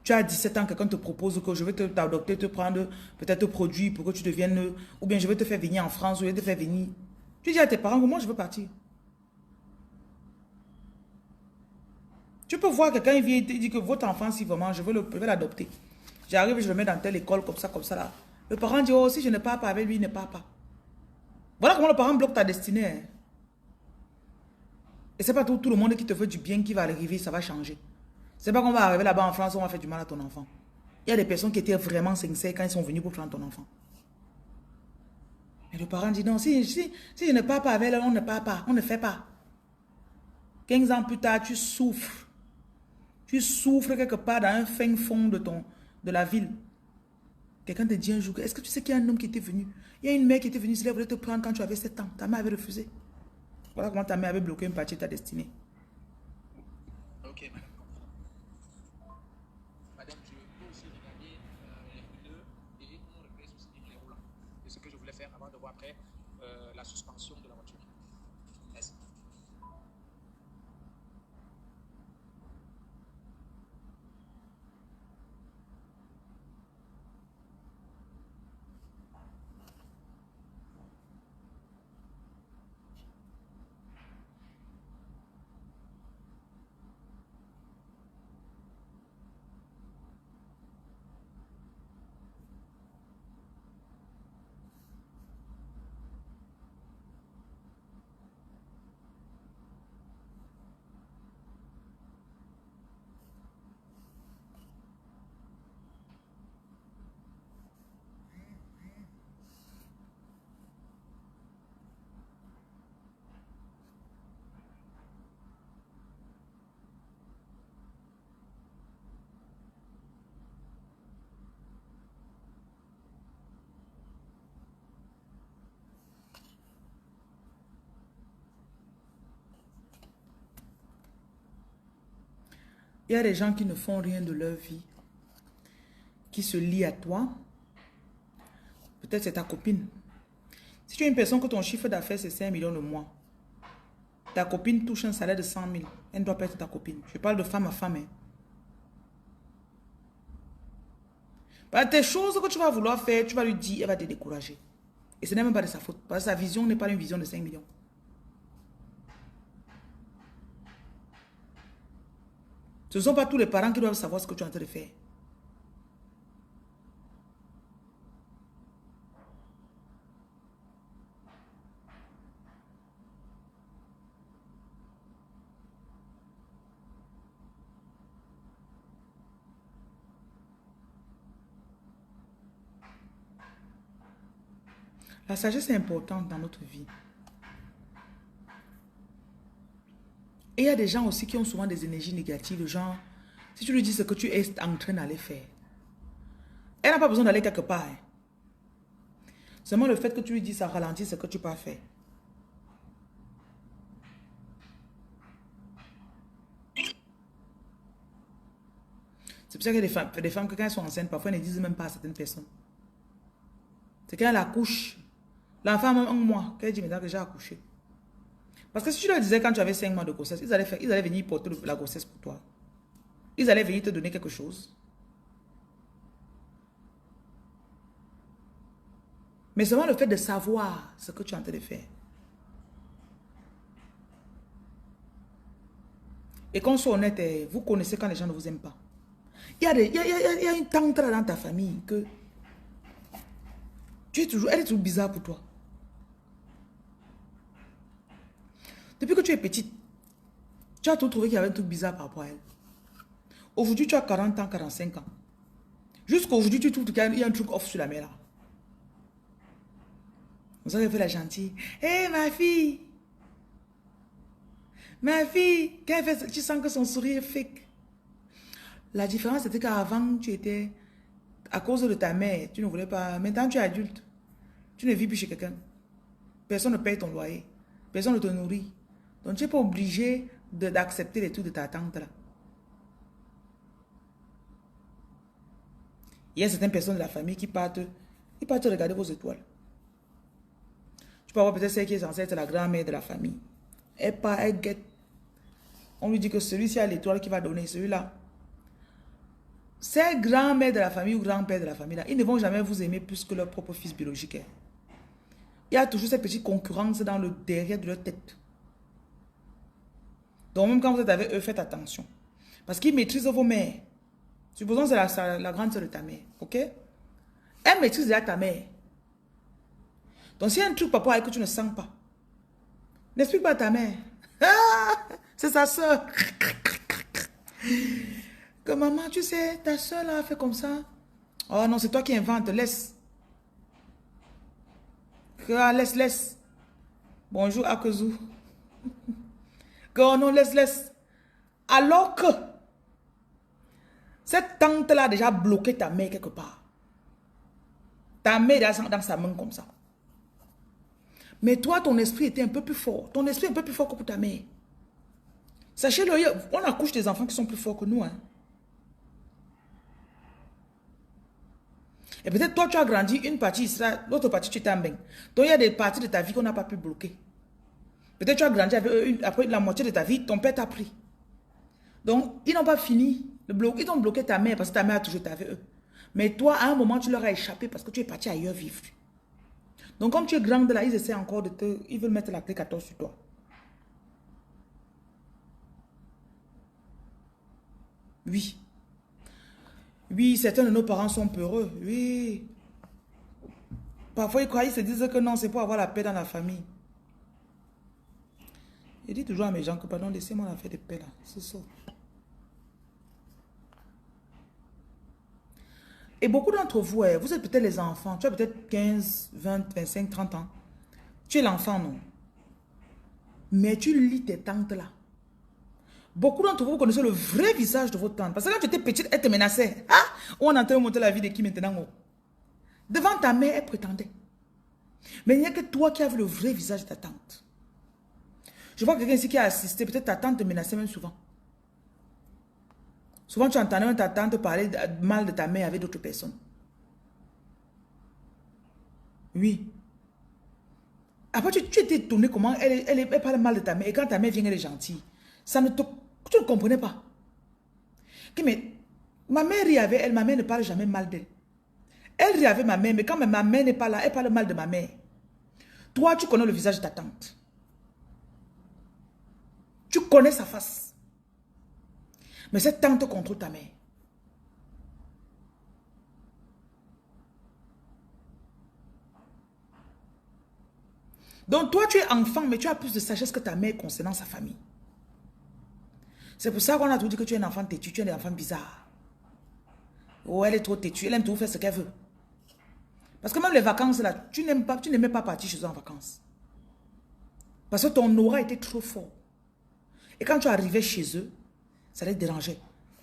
Tu as 17 ans, quelqu'un te propose que je vais t'adopter, te prendre peut-être produit pour que tu deviennes... Ou bien je vais te faire venir en France, ou je vais te faire venir... Tu dis à tes parents que moi, je veux partir. Tu peux voir quelqu'un, il vient et te dit que votre enfant, si vraiment, je vais l'adopter. J'arrive, je le mets dans telle école, comme ça, là. Le parent dit, oh, si je ne pars pas avec lui, il ne part pas. Voilà comment le parent bloque ta destinée. Hein. Et c'est pas tout le monde qui te veut du bien qui va arriver, ça va changer. C'est pas qu'on va arriver là-bas en France, on va faire du mal à ton enfant. Il y a des personnes qui étaient vraiment sincères quand ils sont venus pour prendre ton enfant. Et le parent dit, non, si je ne pars pas avec elle, on ne part pas, on ne fait pas. 15 ans plus tard, tu souffres. Tu souffres quelque part dans un fin fond de la ville. Quelqu'un te dit un jour, est-ce que tu sais qu'il y a un homme qui était venu? Il y a une mère qui était venue, elle voulait te prendre quand tu avais 7 ans. Ta mère avait refusé. Voilà comment ta mère avait bloqué une partie de ta destinée. Ok, madame. Madame, je peux aussi regarder les pneus et on replace aussi les roulants. C'est ce que je voulais faire avant de voir après la suspension de la voiture. Merci. Il y a des gens qui ne font rien de leur vie, qui se lient à toi. Peut-être c'est ta copine. Si tu es une personne que ton chiffre d'affaires c'est 5 millions le mois, ta copine touche un salaire de 100 000, elle ne doit pas être ta copine. Je parle de femme à femme. Hein. Parce que tes choses que tu vas vouloir faire, tu vas lui dire, elle va te décourager. Et ce n'est même pas de sa faute. Parce que sa vision n'est pas une vision de 5 millions. Ce ne sont pas tous les parents qui doivent savoir ce que tu es en train de faire. La sagesse est importante dans notre vie. Et il y a des gens aussi qui ont souvent des énergies négatives, genre, si tu lui dis ce que tu es en train d'aller faire, elle n'a pas besoin d'aller quelque part. Hein. Seulement le fait que tu lui dis ça ralentit ce que tu peux faire. C'est pour ça qu'il y a des femmes que quand elles sont enceintes, parfois elles ne disent même pas à certaines personnes. C'est quand elle accouche. L'enfant a un mois, qu'elle dit maintenant que j'ai accouché. Parce que si tu leur disais quand tu avais 5 mois de grossesse, ils allaient venir porter la grossesse pour toi. Ils allaient venir te donner quelque chose. Mais seulement le fait de savoir ce que tu es en train de faire. Et qu'on soit honnête, vous connaissez quand les gens ne vous aiment pas. Il y a une tante là dans ta famille que elle est toujours bizarre pour toi. Depuis que tu es petite, tu as tout trouvé qu'il y avait un truc bizarre par rapport à elle. Aujourd'hui, tu as 40 ans, 45 ans. Jusqu'à aujourd'hui, tu trouves qu'il y a un truc off sur la mère là. Vous avez fait la gentille. Hé, ma fille! Ma fille! Quand elle fait ça, tu sens que son sourire est fake. La différence, c'était qu'avant, tu étais... À cause de ta mère, tu ne voulais pas... Maintenant, tu es adulte. Tu ne vis plus chez quelqu'un. Personne ne paye ton loyer. Personne ne te nourrit. Donc, tu n'es pas obligé d'accepter les trucs de ta tante là. Il y a certaines personnes de la famille qui partent regarder vos étoiles. Tu peux avoir peut-être celle qui est censée être la grand-mère de la famille. Elle part, elle guette. On lui dit que celui-ci a l'étoile qui va donner, celui-là. Ces grand-mères de la famille ou grand-père de la famille là, ils ne vont jamais vous aimer plus que leur propre fils biologique. Hein. Il y a toujours cette petite concurrence dans le derrière de leur tête. Donc même quand vous êtes avec eux, faites attention. Parce qu'ils maîtrisent vos mères. Supposons que c'est la grande soeur de ta mère. Ok? Elle maîtrise déjà ta mère. Donc s'il y a un truc papa avec que tu ne sens pas, n'explique pas à ta mère. C'est sa soeur. Que maman, tu sais, ta soeur là a fait comme ça. Oh non, c'est toi qui inventes. Laisse. Laisse. Bonjour, Akezou. Que oh non, laisse. Alors que cette tante-là a déjà bloqué ta mère quelque part. Ta mère est dans sa main comme ça. Mais toi, ton esprit était un peu plus fort. Ton esprit est un peu plus fort que pour ta mère. Sachez-le, on accouche des enfants qui sont plus forts que nous. Hein. Et peut-être toi, tu as grandi, une partie sera, l'autre partie, tu étais en bain. Donc, il y a des parties de ta vie qu'on n'a pas pu bloquer. Peut-être tu as grandi avec eux, après la moitié de ta vie, ton père t'a pris. Donc, ils n'ont pas fini. Ils ont bloqué ta mère parce que ta mère a toujours été avec eux. Mais toi, à un moment, tu leur as échappé parce que tu es parti ailleurs vivre. Donc, comme tu es grande là, ils essaient encore de te... Ils veulent mettre la clé 14 sur toi. Oui. Oui, certains de nos parents sont peureux. Oui. Parfois, ils se disent que non, c'est pour avoir la paix dans la famille. Je dis toujours à mes gens que, pardon, laissez-moi la paix de paix là. C'est ça. Et beaucoup d'entre vous, vous êtes peut-être les enfants. Tu as peut-être 15, 20, 25, 30 ans. Tu es l'enfant, non? Mais tu lis tes tantes là. Beaucoup d'entre vous connaissez le vrai visage de votre tante. Parce que quand tu étais petite, elle te menaçait. Ah, on est en train de monter la vie de qui maintenant? Oh. Devant ta mère, elle prétendait. Mais il n'y a que toi qui as vu le vrai visage de ta tante. Je vois quelqu'un ici qui a assisté. Peut-être ta tante te menaçait même souvent. Souvent, tu entendais ta tante parler mal de ta mère avec d'autres personnes. Oui. Après, tu étais étonné comment elle parle mal de ta mère. Et quand ta mère vient, elle est gentille. Ça ne te... Tu ne comprenais pas. Okay, mais ma mère rit avec elle. Ma mère ne parle jamais mal d'elle. Elle rit avec ma mère. Mais quand ma mère n'est pas là, elle parle mal de ma mère. Toi, tu connais le visage de ta tante. Tu connais sa face. Mais cette tante contrôle ta mère. Donc toi, tu es enfant, mais tu as plus de sagesse que ta mère concernant sa famille. C'est pour ça qu'on a toujours dit que tu es un enfant têtu, tu es un enfant bizarre. Oh, elle est trop têtue, elle aime toujours faire ce qu'elle veut. Parce que même les vacances, là, tu n'aimais pas partir chez eux en vacances. Parce que ton aura était trop fort. Et quand tu arrivais chez eux, ça les dérangeait.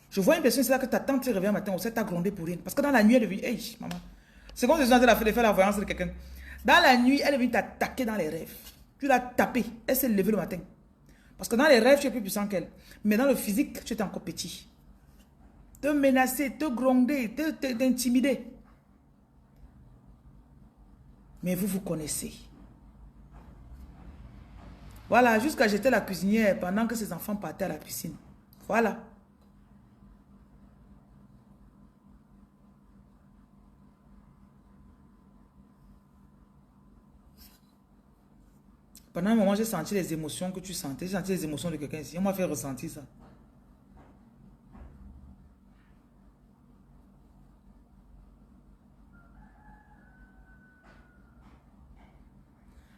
Je vois une personne, c'est là que ta tante revient un matin, on t'a grondé pour rien. Parce que dans la nuit, elle est venue, hey, maman. C'est comme si tu as fait la voyance de quelqu'un. Dans la nuit, elle est venue t'attaquer dans les rêves. Tu l'as tapé, elle s'est levée le matin. Parce que dans les rêves, tu es plus puissant qu'elle. Mais dans le physique, tu étais encore petit. Te menacer, te gronder, t'intimider. Mais vous connaissez. Voilà, jusqu'à jeter la cuisinière pendant que ses enfants partaient à la piscine. Voilà. Pendant un moment, j'ai senti les émotions que tu sentais. J'ai senti les émotions de quelqu'un ici. On m'a fait ressentir ça.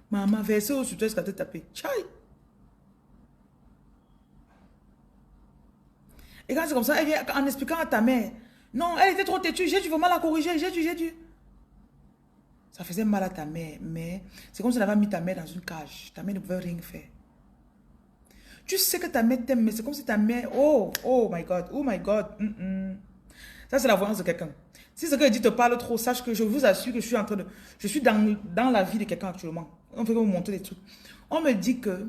Maman, versé au sur toi, est-ce qu'elle t'a tapé? Tchaï! Et quand c'est comme ça, elle vient en expliquant à ta mère. Non, elle était trop têtue. J'ai dû vraiment la corriger. J'ai dû. Ça faisait mal à ta mère, mais c'est comme si on avait mis ta mère dans une cage. Ta mère ne pouvait rien faire. Tu sais que ta mère t'aime, mais c'est comme si ta mère... Oh my God. Ça, c'est la voyance de quelqu'un. Si ce que je dis te parle trop, sache que je vous assure que je suis en train de... Je suis dans la vie de quelqu'un actuellement. On peut vous montrer des trucs. On me dit que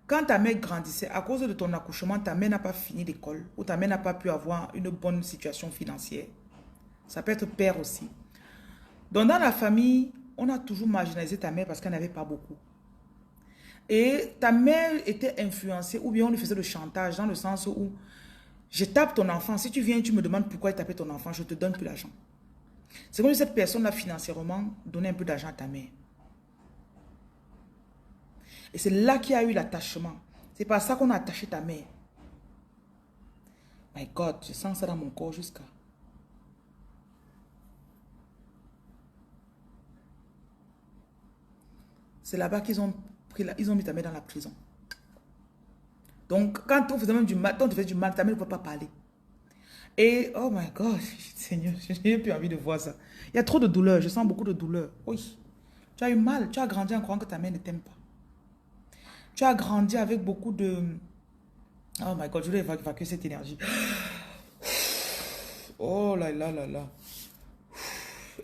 Quand ta mère grandissait, à cause de ton accouchement, ta mère n'a pas fini l'école ou ta mère n'a pas pu avoir une bonne situation financière. Ça peut être père aussi. Donc, dans la famille, on a toujours marginalisé ta mère parce qu'elle n'avait pas beaucoup. Et ta mère était influencée ou bien on lui faisait le chantage dans le sens où je tape ton enfant. Si tu viens et tu me demandes pourquoi il tapait ton enfant, je te donne plus l'argent. C'est comme si cette personne-là financièrement donnait un peu d'argent à ta mère. Et c'est là qu'il y a eu l'attachement. C'est par ça qu'on a attaché ta mère. My God, je sens ça dans mon corps jusqu'à... C'est là-bas qu'ils ont mis ta mère dans la prison. Donc, quand on faisait même du mal, quand on te faisait du mal, ta mère ne pouvait pas parler. Et, oh my God, Seigneur, je n'ai plus envie de voir ça. Il y a trop de douleur, je sens beaucoup de douleur. Oui, tu as eu mal, tu as grandi en croyant que ta mère ne t'aime pas. Tu as grandi avec beaucoup de... Oh my God, je voulais évacuer cette énergie. Oh là là là là.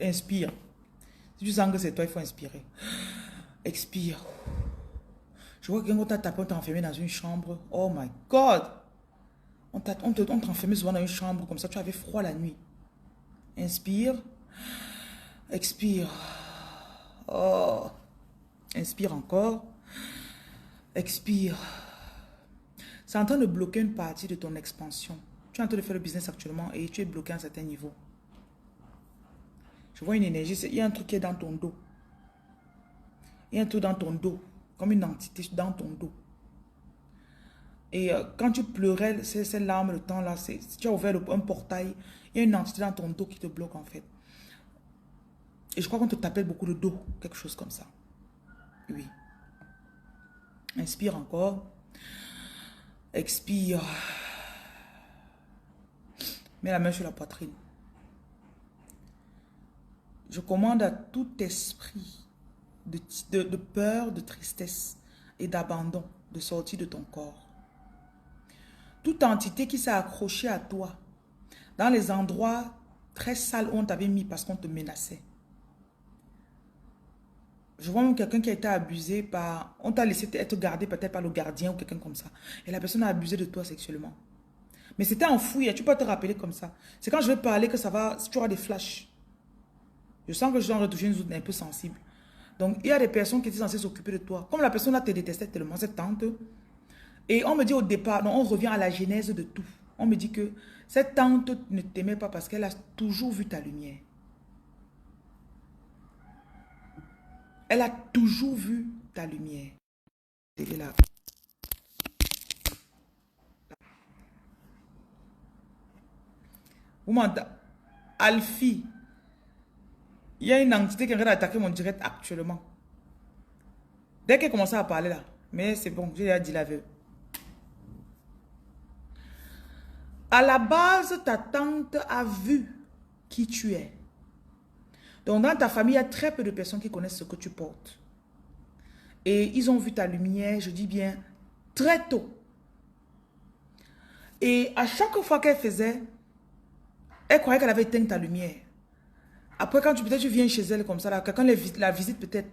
Inspire. Si tu sens que c'est toi, il faut inspirer. Expire. Je vois que quand on t'a tapé, on t'a enfermé dans une chambre. Oh my God. On t'a enfermé souvent dans une chambre, comme ça tu avais froid la nuit. Inspire. Expire. Oh. Inspire encore. Expire. C'est en train de bloquer une partie de ton expansion. Tu es en train de faire le business actuellement et tu es bloqué à un certain niveau. Je vois une énergie, il y a un truc qui est dans ton dos. Il y a un truc dans ton dos, comme une entité dans ton dos. Et quand tu pleurais, ces larmes, le temps là, tu as ouvert un portail, il y a une entité dans ton dos qui te bloque en fait. Et je crois qu'on te t'appelle beaucoup le dos, quelque chose comme ça. Oui. Inspire encore. Expire. Mets la main sur la poitrine. Je commande à tout esprit de peur, de tristesse et d'abandon de sortir de ton corps. Toute entité qui s'est accrochée à toi dans les endroits très sales où on t'avait mis parce qu'on te menaçait. Je vois même quelqu'un qui a été abusé par... On t'a laissé être gardé peut-être par le gardien ou quelqu'un comme ça. Et la personne a abusé de toi sexuellement. Mais c'était enfoui, tu peux te rappeler comme ça. C'est quand je vais parler que ça va... Tu auras des flashs. Je sens que je dois retoucher une zone un peu sensible. Donc, il y a des personnes qui étaient censées s'occuper de toi. Comme la personne là te détestait tellement, cette tante. Et on me dit au départ, non, on revient à la genèse de tout. On me dit que cette tante ne t'aimait pas parce qu'elle a toujours vu ta lumière. Elle a toujours vu ta lumière. Elle est là. Vous m'entendez? Alfie. Il y a une entité qui est en train d'attaquer mon direct actuellement. Dès qu'elle commence à parler là. Mais c'est bon, j'ai déjà dit la veuve. À la base, ta tante a vu qui tu es. Donc, dans ta famille, il y a très peu de personnes qui connaissent ce que tu portes. Et ils ont vu ta lumière, je dis bien, très tôt. Et à chaque fois qu'elle faisait, elle croyait qu'elle avait éteint ta lumière. Après, quand peut-être tu viens chez elle comme ça, quelqu'un la visite peut-être,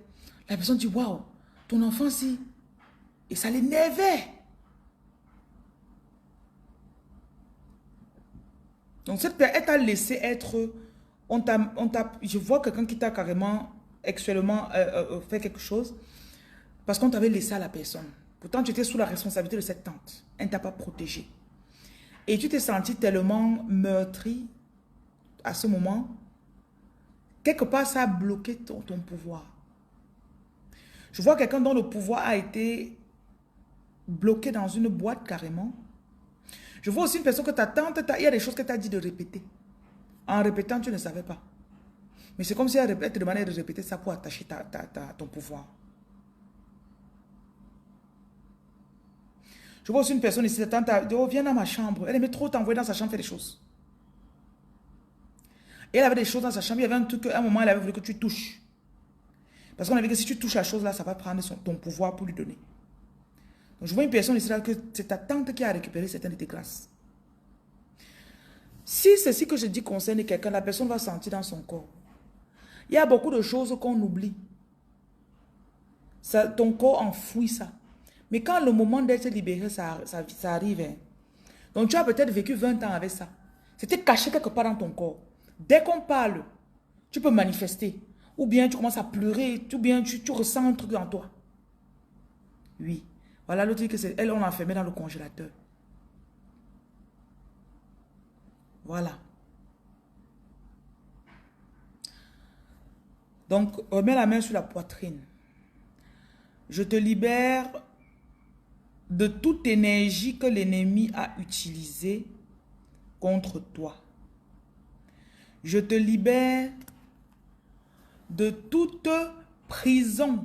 la personne dit, waouh, ton enfant si. Et ça l'énervait. Donc, elle t'a laissé être... je vois quelqu'un qui t'a carrément, actuellement, fait quelque chose parce qu'on t'avait laissé à la personne. Pourtant, tu étais sous la responsabilité de cette tante. Elle ne t'a pas protégé. Et tu t'es senti tellement meurtri à ce moment. Quelque part, ça a bloqué ton pouvoir. Je vois quelqu'un dont le pouvoir a été bloqué dans une boîte carrément. Je vois aussi une personne que ta tante, il y a des choses que tu as dit de répéter. En répétant, tu ne savais pas. Mais c'est comme si elle te demandait de répéter ça pour attacher ton pouvoir. Je vois aussi une personne ici, ta tante a dit, oh, viens dans ma chambre. Elle aimait trop t'envoyer dans sa chambre faire des choses. Et elle avait des choses dans sa chambre. Il y avait un truc, à un moment, elle avait voulu que tu touches. Parce qu'on avait dit que si tu touches la chose là, ça va prendre ton pouvoir pour lui donner. Donc je vois une personne ici là, que c'est ta tante qui a récupéré certaines de tes grâces. Si ceci que je dis concerne quelqu'un, la personne va sentir dans son corps. Il y a beaucoup de choses qu'on oublie. Ton corps enfouit ça. Mais quand le moment d'être libéré, ça arrive. Hein. Donc tu as peut-être vécu 20 ans avec ça. C'était caché quelque part dans ton corps. Dès qu'on parle, tu peux manifester. Ou bien tu commences à pleurer, ou bien tu ressens un truc dans toi. Oui. Voilà l'autre dit que c'est elle, on l'a enfermée dans le congélateur. Voilà. Donc, remets la main sur la poitrine. Je te libère de toute énergie que l'ennemi a utilisée contre toi. Je te libère de toute prison.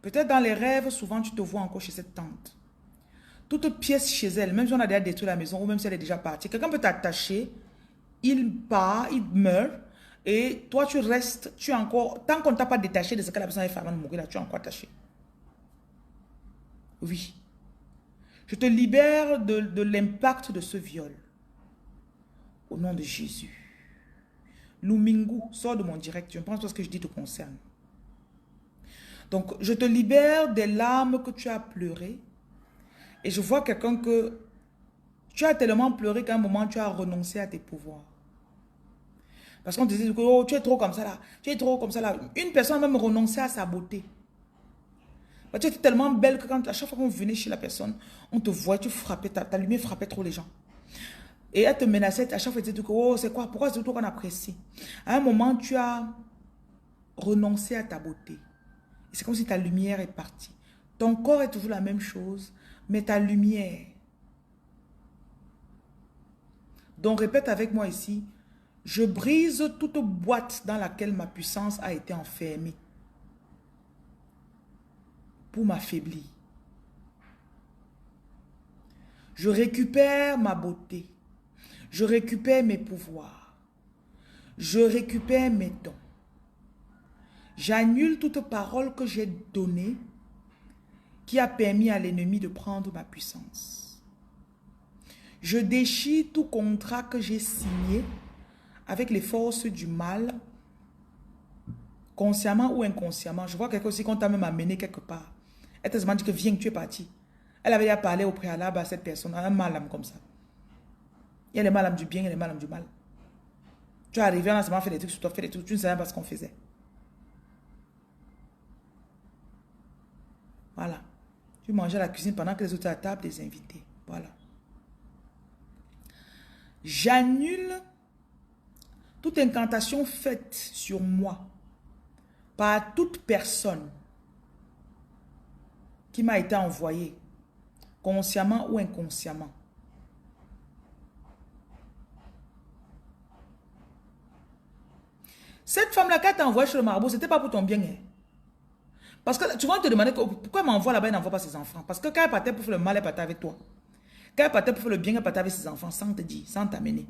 Peut-être dans les rêves, souvent tu te vois encore chez cette tante. Toute pièce chez elle, même si on a déjà détruit la maison ou même si elle est déjà partie, quelqu'un peut t'attacher, il part, il meurt et toi tu restes, tu es encore, tant qu'on ne t'a pas détaché de ce que la personne a fait avant de mourir, là, tu es encore attaché. Oui. Je te libère de l'impact de ce viol. Au nom de Jésus. Lumingu, sors de mon direct. Je ne pense pas ce que je dis te concerne. Donc, je te libère des larmes que tu as pleurées. Et je vois quelqu'un que tu as tellement pleuré qu'à un moment, tu as renoncé à tes pouvoirs. Parce qu'on te disait que oh, tu es trop comme ça là. Tu es trop comme ça là. Une personne a même renoncé à sa beauté. Tu étais tellement belle que quand, à chaque fois qu'on venait chez la personne, on te voit, tu frappais, ta lumière frappait trop les gens. Et elle te menaçait, à chaque fois, elle disait que oh, c'est quoi? Pourquoi c'est toi qu'on apprécie? À un moment, tu as renoncé à ta beauté. C'est comme si ta lumière est partie. Ton corps est toujours la même chose, mais ta lumière. Donc, répète avec moi ici. Je brise toute boîte dans laquelle ma puissance a été enfermée pour m'affaiblir. Je récupère ma beauté. Je récupère mes pouvoirs. Je récupère mes dons. J'annule toute parole que j'ai donnée qui a permis à l'ennemi de prendre ma puissance. Je déchire tout contrat que j'ai signé avec les forces du mal, consciemment ou inconsciemment. Je vois quelqu'un aussi qu'on t'a même amené quelque part. Elle t'a seulement dit que viens, tu es parti. Elle avait déjà parlé au préalable à cette personne, à un mal comme ça. Il y a les mal du bien et les mal du mal. Tu es arrivé, on a seulement fait des trucs sur toi, fait des trucs, tu ne savais pas ce qu'on faisait. Voilà. Tu mangeais à la cuisine pendant que les autres étaient à table des invités. Voilà. J'annule toute incantation faite sur moi par toute personne qui m'a été envoyée, consciemment ou inconsciemment. Cette femme-là, quand elle t'a envoyé chez le marabout, ce n'était pas pour ton bien. Hein? Parce que tu vas te demander pourquoi elle m'envoie là-bas, elle n'envoie pas ses enfants. Parce que quand elle partait pour faire le mal, elle partait avec toi. Quand elle partait pour faire le bien, elle partait avec ses enfants, sans te dire, sans t'amener.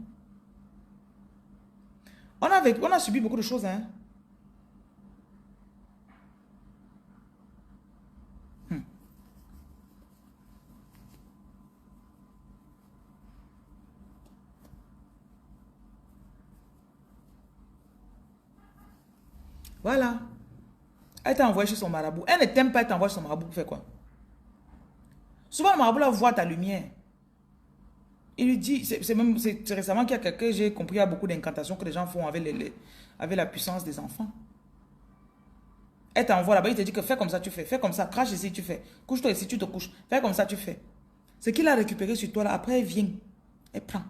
On a subi beaucoup de choses. Hein? Voilà. Elle t'a envoyé chez son marabout. Elle ne t'aime pas, elle t'envoie chez son marabout pour faire quoi? Souvent, le marabout là voit ta lumière. Il lui dit, c'est récemment qu'il y a quelqu'un, j'ai compris, il y a beaucoup d'incantations que les gens font avec la puissance des enfants. Elle t'envoie là-bas, il te dit que fais comme ça, tu fais. Fais comme ça, crache ici, tu fais. Couche-toi ici, tu te couches. Fais comme ça, tu fais. Ce qu'il a récupéré sur toi là, après elle vient. Elle prend.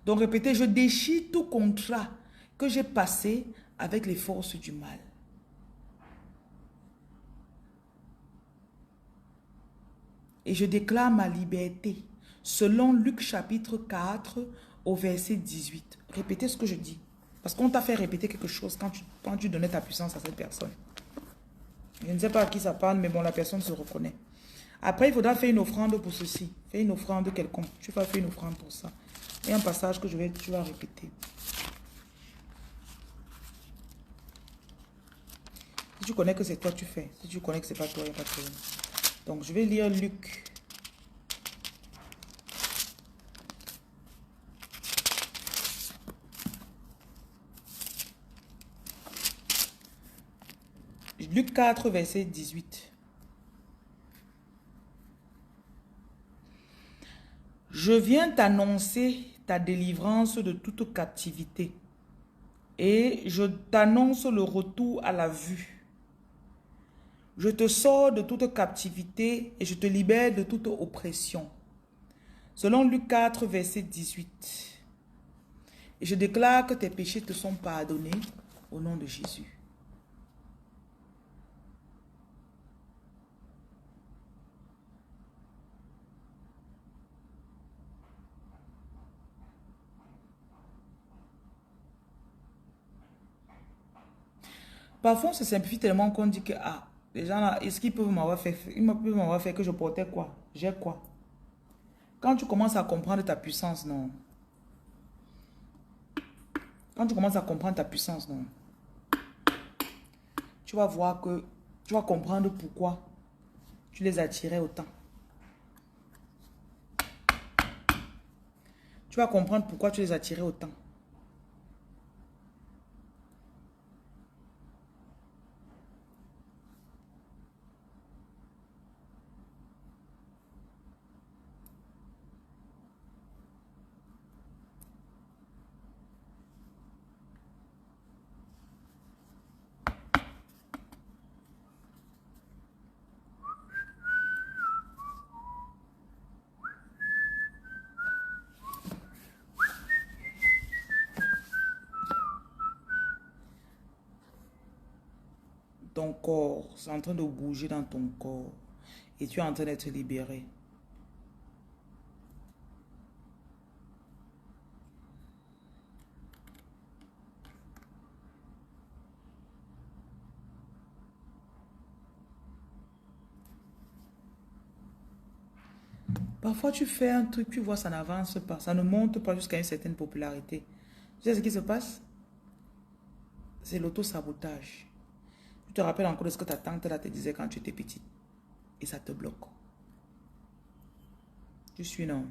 Donc répétez, je déchire tout contrat que j'ai passé avec les forces du mal. Et je déclare ma liberté selon Luc chapitre 4 au verset 18. Répétez ce que je dis. Parce qu'on t'a fait répéter quelque chose quand tu donnais ta puissance à cette personne. Je ne sais pas à qui ça parle, mais bon, la personne se reconnaît. Après, il faudra faire une offrande pour ceci. Faire une offrande quelconque. Tu vas faire une offrande pour ça. Et un passage que tu vas répéter. Si tu connais que c'est toi, tu fais. Si tu connais que c'est pas toi, il n'y a pas de problème. Donc, je vais lire Luc. Luc 4, verset 18. Je viens t'annoncer ta délivrance de toute captivité et je t'annonce le retour à la vue. Je te sors de toute captivité et je te libère de toute oppression. Selon Luc 4, verset 18. Et je déclare que tes péchés te sont pardonnés au nom de Jésus. Parfois, on se simplifie tellement qu'on dit que, ah, les gens là, est-ce qu'ils peuvent m'avoir fait, ils peuvent m'avoir fait que je portais quoi? J'ai quoi? Quand tu commences à comprendre ta puissance, non. Quand tu commences à comprendre ta puissance, non. Tu vas voir que, tu vas comprendre pourquoi tu les attirais autant. Tu vas comprendre pourquoi tu les attirais autant. Ton corps, c'est en train de bouger dans ton corps. Et tu es en train d'être libéré. Parfois, tu fais un truc, tu vois, ça n'avance pas. Ça ne monte pas jusqu'à une certaine popularité. Tu sais ce qui se passe? C'est l'auto-sabotage. Tu te rappelles encore de ce que ta tante là te disait quand tu étais petite. Et ça te bloque. Tu suis non.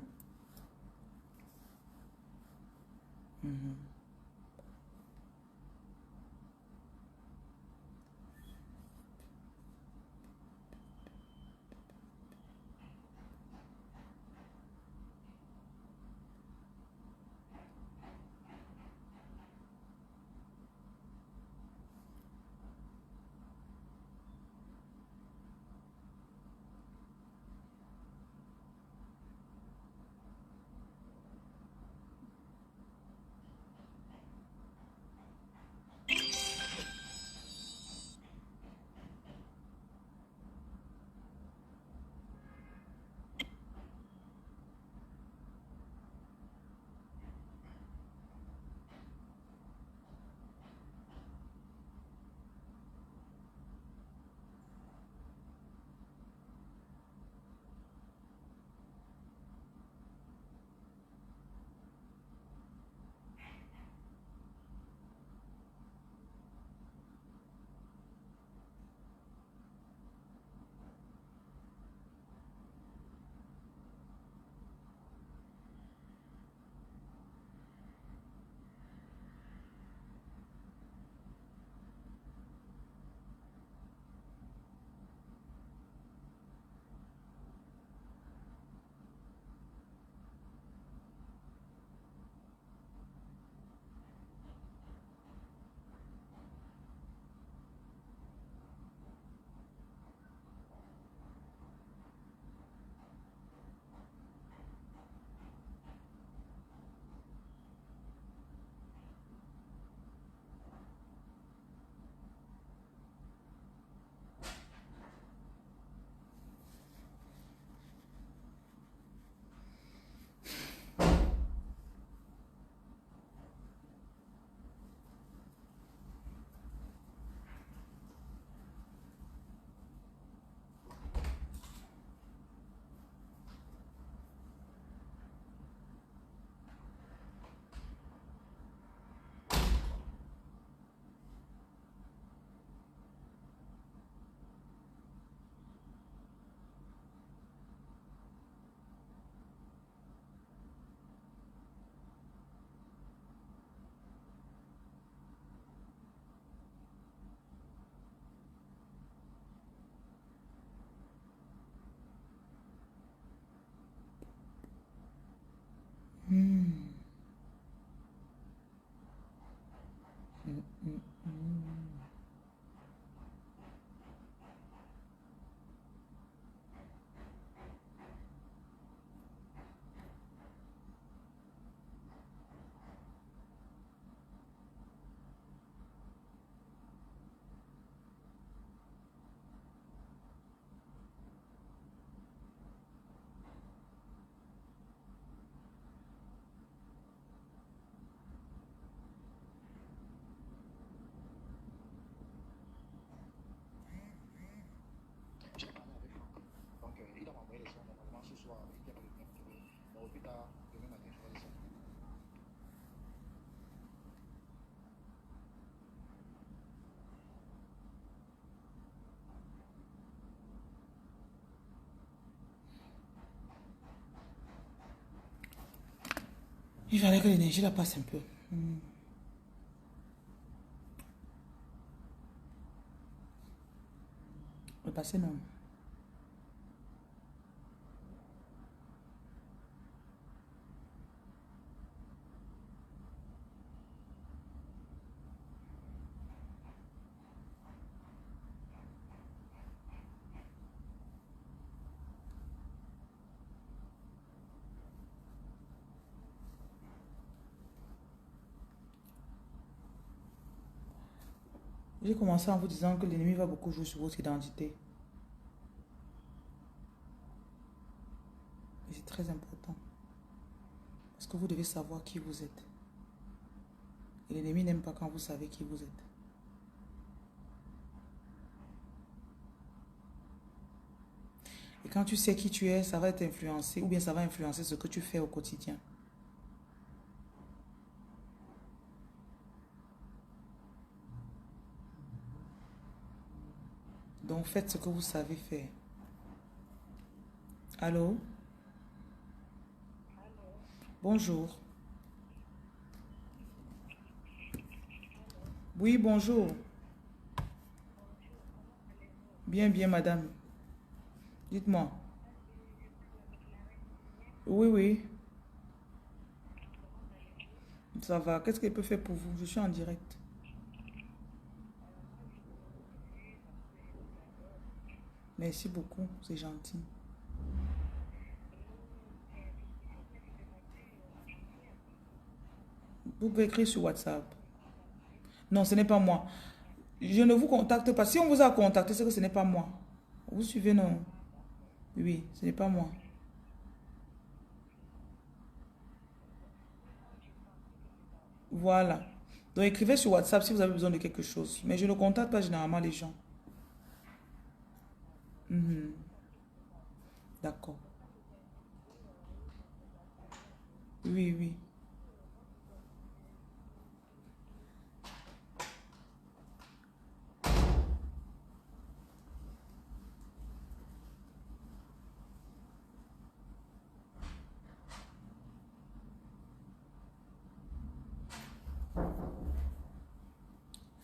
soir et qui a pas de temps pour trouver. Donc au plus tard, demain matin, je vais descendre. Il fallait que l'énergie la passe un peu. Le passé, non. J'ai commencé en vous disant que l'ennemi va beaucoup jouer sur votre identité. Et c'est très important. Parce que vous devez savoir qui vous êtes. Et l'ennemi n'aime pas quand vous savez qui vous êtes. Et quand tu sais qui tu es, ça va t'influencer ou bien ça va influencer ce que tu fais au quotidien. Donc faites ce que vous savez faire. Allô? Bonjour. Oui, bonjour. Bien, bien, madame. Dites-moi. Oui, oui. Ça va. Qu'est-ce qu'elle peut faire pour vous? Je suis en direct. Merci beaucoup. C'est gentil. Vous pouvez écrire sur WhatsApp. Non, ce n'est pas moi. Je ne vous contacte pas. Si on vous a contacté, c'est que ce n'est pas moi. Vous suivez, non? Oui, ce n'est pas moi. Voilà. Donc écrivez sur WhatsApp si vous avez besoin de quelque chose. Mais je ne contacte pas généralement les gens. Mhm. D'accord. Oui, oui.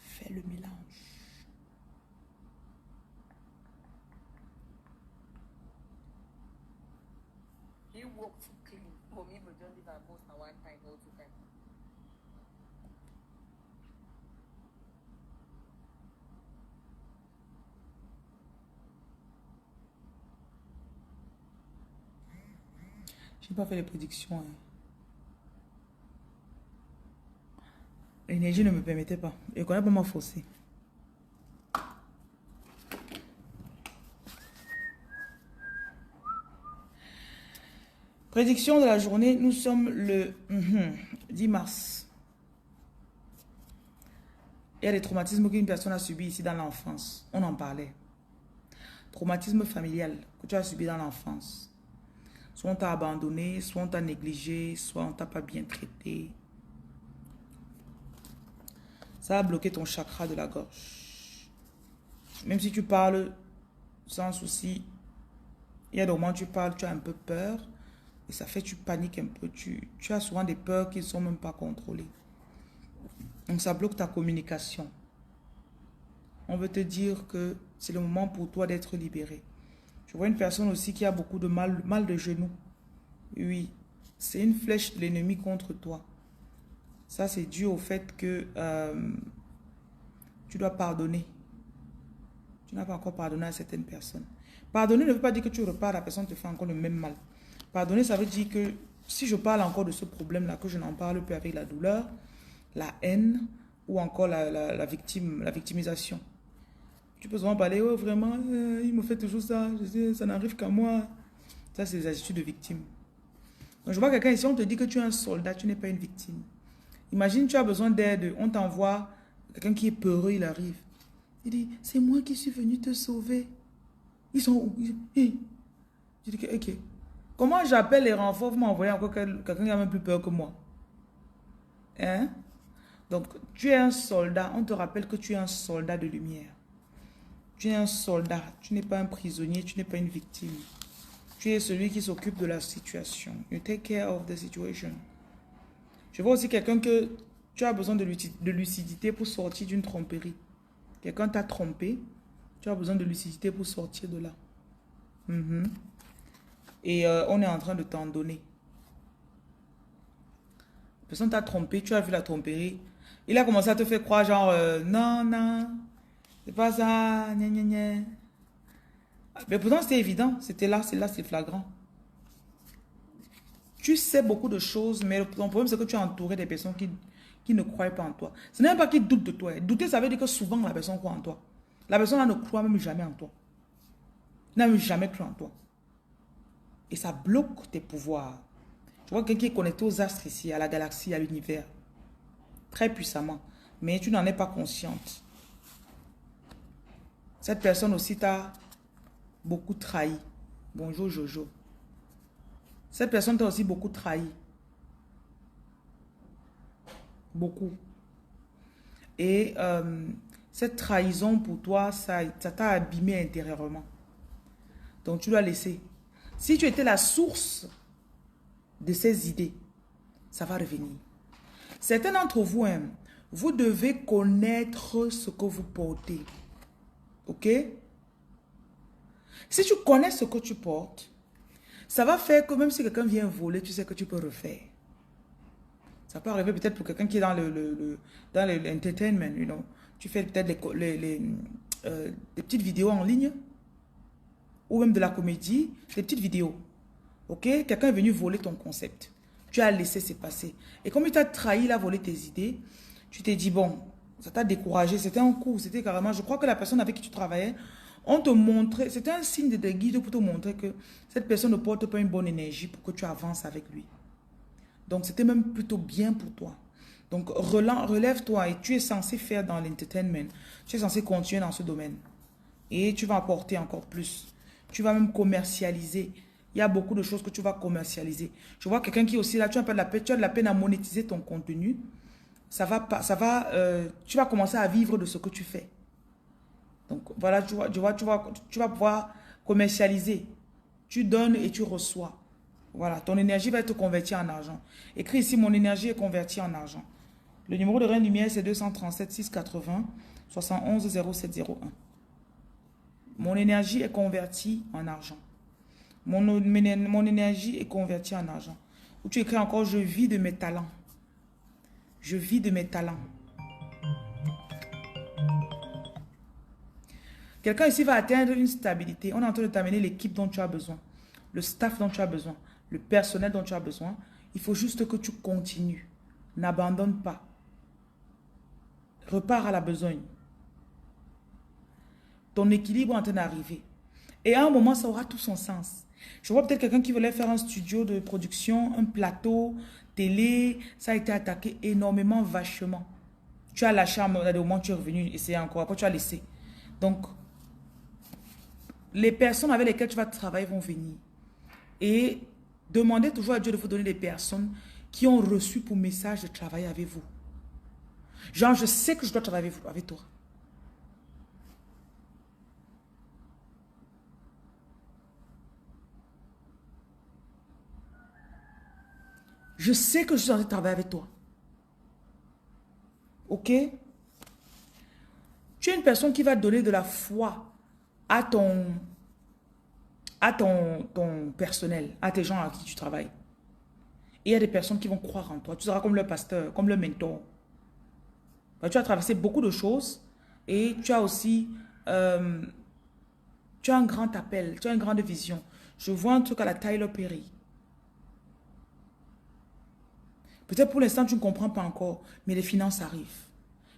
Fais le mélange. You work to clean. For me, but don't leave our post at one time all the time. Je n'ai pas fait les prédictions, hein. L'énergie ne me permettait pas. Je ne connais pas ma forcé. Prédiction de la journée, nous sommes le 10 mars. Il y a des traumatismes qu'une personne a subis ici dans l'enfance. On en parlait. Traumatisme familial que tu as subi dans l'enfance. Soit on t'a abandonné, soit on t'a négligé, soit on t'a pas bien traité. Ça a bloqué ton chakra de la gorge. Même si tu parles sans souci, il y a des moments où tu parles, tu as un peu peur. Et ça fait, tu paniques un peu. Tu as souvent des peurs qui ne sont même pas contrôlées. Donc ça bloque ta communication. On veut te dire que c'est le moment pour toi d'être libéré. Je vois une personne aussi qui a beaucoup de mal de genoux. Oui, c'est une flèche de l'ennemi contre toi. Ça, c'est dû au fait que tu dois pardonner. Tu n'as pas encore pardonné à certaines personnes. Pardonner ne veut pas dire que tu repars, la personne te fait encore le même mal. Pardonner, ça veut dire que si je parle encore de ce problème-là, que je n'en parle plus avec la douleur, la haine ou encore la victimisation. Tu peux souvent parler, oh vraiment, il me fait toujours ça, je sais, ça n'arrive qu'à moi. Ça, c'est des attitudes de victime. Donc, je vois quelqu'un ici, on te dit que tu es un soldat, tu n'es pas une victime. Imagine, tu as besoin d'aide, on t'envoie, quelqu'un qui est peureux, il arrive. Il dit, c'est moi qui suis venu te sauver. Ils sont où? Je dis, ok. Comment j'appelle les renforts? Vous m'envoyez encore quelqu'un qui a même plus peur que moi. Hein? Donc, tu es un soldat. On te rappelle que tu es un soldat de lumière. Tu es un soldat. Tu n'es pas un prisonnier. Tu n'es pas une victime. Tu es celui qui s'occupe de la situation. You take care of the situation. Je vois aussi quelqu'un que tu as besoin de lucidité pour sortir d'une tromperie. Quelqu'un t'a trompé. Tu as besoin de lucidité pour sortir de là. Et on est en train de t'en donner. La personne t'a trompé, tu as vu la tromperie. Il a commencé à te faire croire genre, non, non, c'est pas ça, gna, gna, gna. Mais pourtant c'était évident, c'était là, c'est flagrant. Tu sais beaucoup de choses, mais ton problème c'est que tu es entouré des personnes qui ne croient pas en toi. Ce n'est même pas qu'ils doutent de toi. Douter, ça veut dire que souvent la personne croit en toi. La personne là ne croit même jamais en toi. N'a même jamais cru en toi. Et ça bloque tes pouvoirs. Je vois quelqu'un qui est connecté aux astres ici, à la galaxie, à l'univers. Très puissamment. Mais tu n'en es pas consciente. Cette personne aussi t'a beaucoup trahi. Bonjour Jojo. Cette personne t'a aussi beaucoup trahi. Beaucoup. Et cette trahison pour toi, ça t'a abîmé intérieurement. Donc tu dois laisser. Si tu étais la source de ces idées, ça va revenir. Certains d'entre vous, hein, vous devez connaître ce que vous portez. Ok? Si tu connais ce que tu portes, ça va faire que même si quelqu'un vient voler, tu sais que tu peux refaire. Ça peut arriver peut-être pour quelqu'un qui est dans l'entertainment, you know. Tu fais peut-être des petites vidéos en ligne, ou même de la comédie, des petites vidéos. Ok? Quelqu'un est venu voler ton concept. Tu as laissé se passer. Et comme il t'a trahi, il a volé tes idées, tu t'es dit, bon, ça t'a découragé. C'était un coup, c'était carrément, je crois que la personne avec qui tu travaillais, on te montrait, c'était un signe de guide pour te montrer que cette personne ne porte pas une bonne énergie pour que tu avances avec lui. Donc, c'était même plutôt bien pour toi. Donc, relève-toi et tu es censé faire dans l'entertainment. Tu es censé continuer dans ce domaine. Et tu vas apporter encore plus. Tu vas même commercialiser. Il y a beaucoup de choses que tu vas commercialiser. Je vois quelqu'un qui est aussi là, tu as de la peine à monétiser ton contenu. Tu vas commencer à vivre de ce que tu fais. Donc voilà, tu vas pouvoir commercialiser. Tu donnes et tu reçois. Voilà, ton énergie va être convertie en argent. Écris ici, mon énergie est convertie en argent. Le numéro de Reine Lumière, c'est 237 680 71 0701. Mon énergie est convertie en argent. Mon énergie est convertie en argent. Ou tu écris encore, je vis de mes talents. Je vis de mes talents. Quelqu'un ici va atteindre une stabilité. On est en train de t'amener l'équipe dont tu as besoin. Le staff dont tu as besoin. Le personnel dont tu as besoin. Il faut juste que tu continues. N'abandonne pas. Repars à la besogne. Ton équilibre est en train d'arriver. Et à un moment, ça aura tout son sens. Je vois peut-être quelqu'un qui voulait faire un studio de production, un plateau, télé. Ça a été attaqué énormément, vachement. Tu as lâché au moment où tu es revenu essayer encore. Après, tu as laissé. Donc, les personnes avec lesquelles tu vas travailler vont venir. Et demandez toujours à Dieu de vous donner des personnes qui ont reçu pour message de travailler avec vous. Genre, je sais que je dois travailler avec toi. Je sais que je suis en train de travailler avec toi. Ok? Tu es une personne qui va donner de la foi à ton personnel, à tes gens avec qui tu travailles. Et il y a des personnes qui vont croire en toi. Tu seras comme le pasteur, comme le mentor. Tu as traversé beaucoup de choses et tu as aussi tu as un grand appel, tu as une grande vision. Je vois un truc à la Tyler Perry. Peut-être pour l'instant, tu ne comprends pas encore, mais les finances arrivent.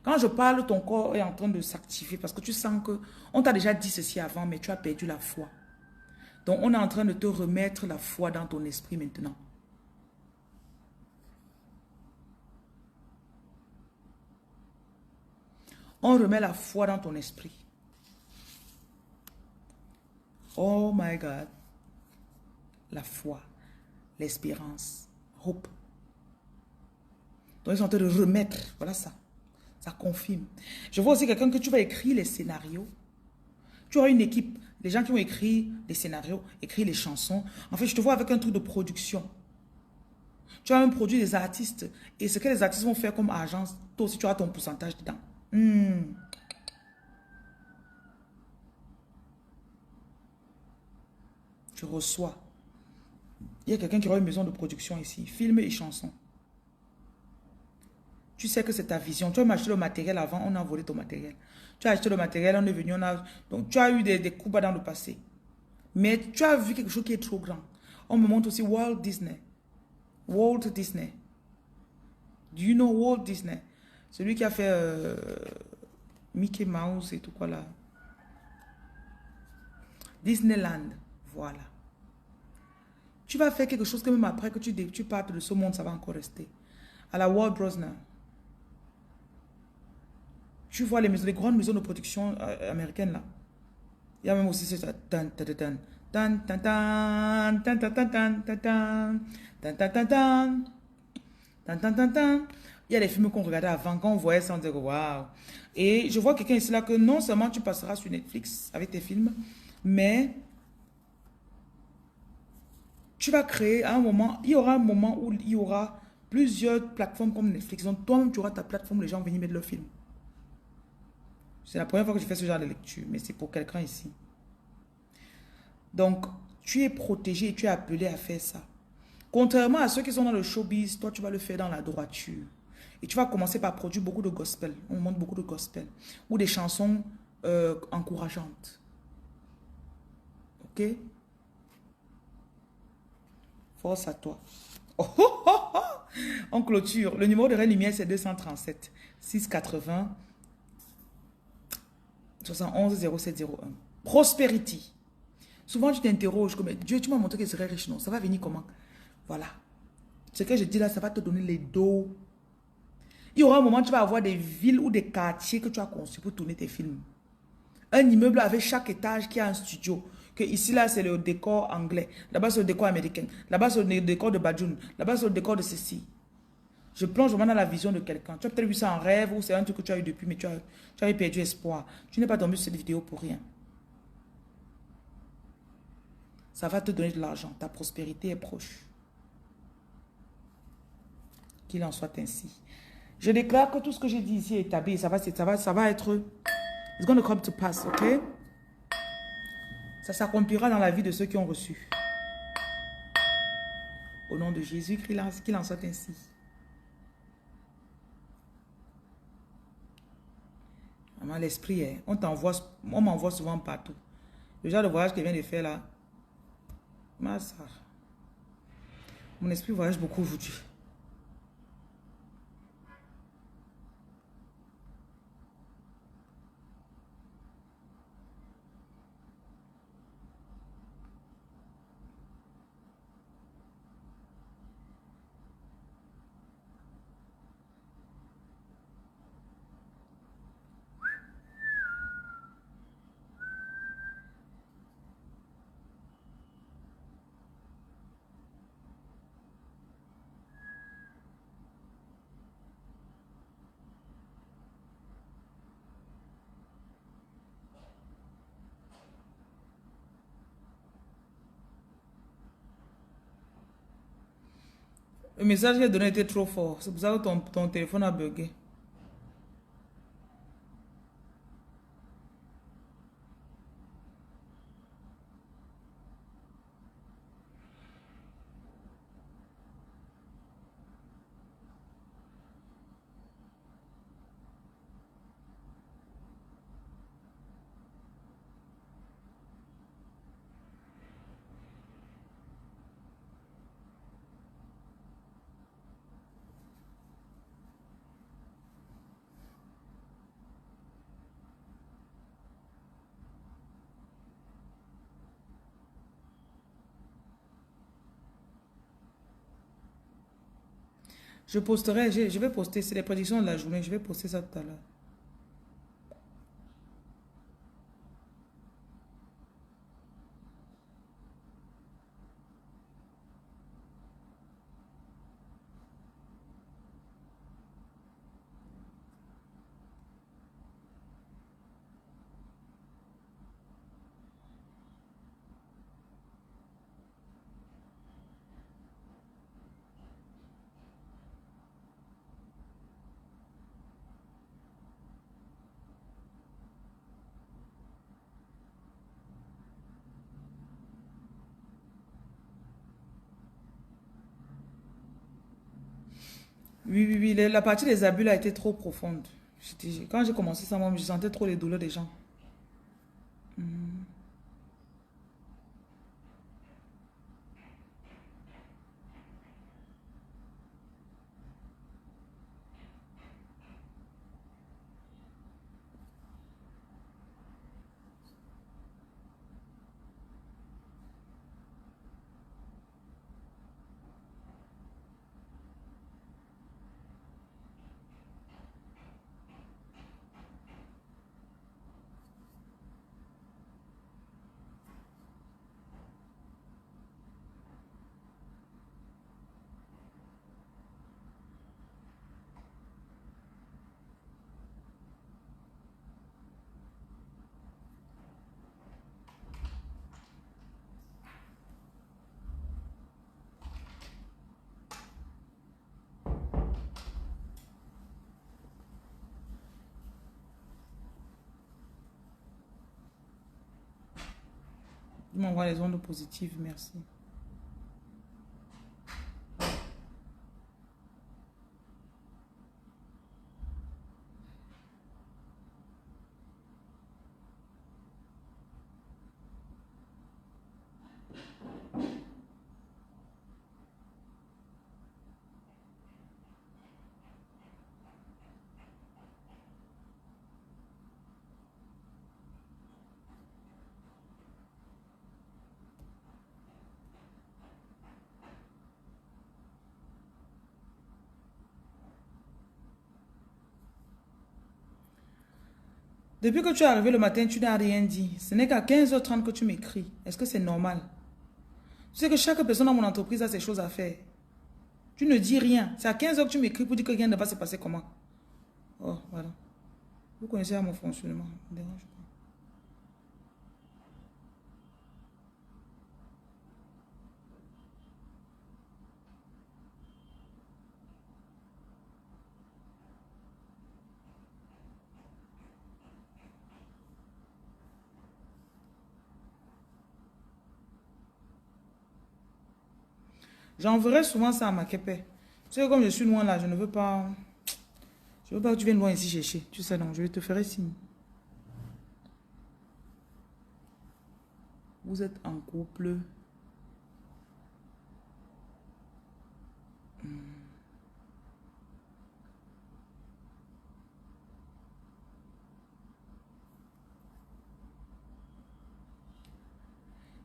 Quand je parle, ton corps est en train de s'activer parce que tu sens que on t'a déjà dit ceci avant, mais tu as perdu la foi. Donc, on est en train de te remettre la foi dans ton esprit maintenant. On remet la foi dans ton esprit. Oh my God. la foi, l'espérance, hope. Donc, ils sont en train de remettre. Voilà ça. Ça confirme. Je vois aussi quelqu'un que tu vas écrire les scénarios. Tu auras une équipe. Les gens qui ont écrit les scénarios, écrit les chansons. En fait, je te vois avec un truc de production. Tu vas même produire des artistes. Et ce que les artistes vont faire comme agence, toi aussi, tu auras ton pourcentage dedans. Tu reçois. Il y a quelqu'un qui aura une maison de production ici. Film et chansons. Tu sais que c'est ta vision. Tu as acheté le matériel avant, on a volé ton matériel. Tu as acheté le matériel, on est venu, on a... Donc, tu as eu des coups bas dans le passé. Mais tu as vu quelque chose qui est trop grand. On me montre aussi Walt Disney. Walt Disney. Do you know Walt Disney? Celui qui a fait Mickey Mouse et tout quoi là. Disneyland. Voilà. Tu vas faire quelque chose que même après que tu partes de ce monde, ça va encore rester. À la Walt Brosnan. Tu vois les maisons, les grandes maisons de production américaines là. Il y a même aussi ce tan tan tan tan tan tan tan tan tan tan tan tan tan tan. Il y a des films qu'on regardait avant, quand on voyait ça, on disait waouh. Et je vois quelqu'un ici là que non seulement tu passeras sur Netflix avec tes films, mais tu vas créer à un moment, il y aura un moment où il y aura plusieurs plateformes comme Netflix. Donc toi-même tu auras ta plateforme, les gens vont venir mettre leurs films. C'est la première fois que je fais ce genre de lecture, mais c'est pour quelqu'un ici. Donc, tu es protégé et tu es appelé à faire ça. Contrairement à ceux qui sont dans le showbiz, toi, tu vas le faire dans la droiture. Et tu vas commencer par produire beaucoup de gospel. On montre beaucoup de gospel. Ou des chansons encourageantes. Ok? Force à toi. Oh, oh, oh, oh. En clôture, le numéro de Reine Lumière, c'est 237 680 71 0701. Prosperity. Souvent, tu t'interroges comme Dieu, tu m'as montré qu'il serait riche. Non, ça va venir comment? Voilà. Ce que je dis là, ça va te donner les dos. Il y aura un moment où tu vas avoir des villes ou des quartiers que tu as conçus pour tourner tes films. Un immeuble avec chaque étage qui a un studio. Que ici, là, c'est le décor anglais. Là-bas, c'est le décor américain. Là-bas, c'est le décor de Badjoun. Là-bas, c'est le décor de ceci. Je plonge vraiment dans la vision de quelqu'un. Tu as peut-être vu ça en rêve ou c'est un truc que tu as eu depuis, mais tu avais perdu espoir. Tu n'es pas tombé sur cette vidéo pour rien. Ça va te donner de l'argent. Ta prospérité est proche. Qu'il en soit ainsi. Je déclare que tout ce que j'ai dit ici est établi. Ça va être... It's going to come to pass, ok? Ça s'accomplira dans la vie de ceux qui ont reçu. Au nom de Jésus, qu'il en soit ainsi. L'esprit est... On m'envoie souvent partout. Le genre de voyage que je viens de faire là. Mon esprit voyage beaucoup aujourd'hui. Le message qu'il a donné était trop fort. C'est pour ça que ton téléphone a bugué. Je posterai, je vais poster, c'est les prédictions de la journée, je vais poster ça tout à l'heure. Oui, oui, oui. La partie des abus là a été trop profonde. Quand j'ai commencé ça, moi, je sentais trop les douleurs des gens. Tu m'envoies les ondes positives, merci. Depuis que tu es arrivé le matin, tu n'as rien dit. Ce n'est qu'à 15h30 que tu m'écris. Est-ce que c'est normal? Tu sais que chaque personne dans mon entreprise a ses choses à faire. Tu ne dis rien. C'est à 15h que tu m'écris pour dire que rien ne va se passer comment. Oh, voilà. Vous connaissez mon fonctionnement. Ça me dérange pas. J'enverrai souvent ça à ma képé. Tu sais, comme je suis loin là, je ne veux pas... Je veux pas que tu viennes loin ici chercher. Tu sais, non, je te ferai signe. Vous êtes en couple.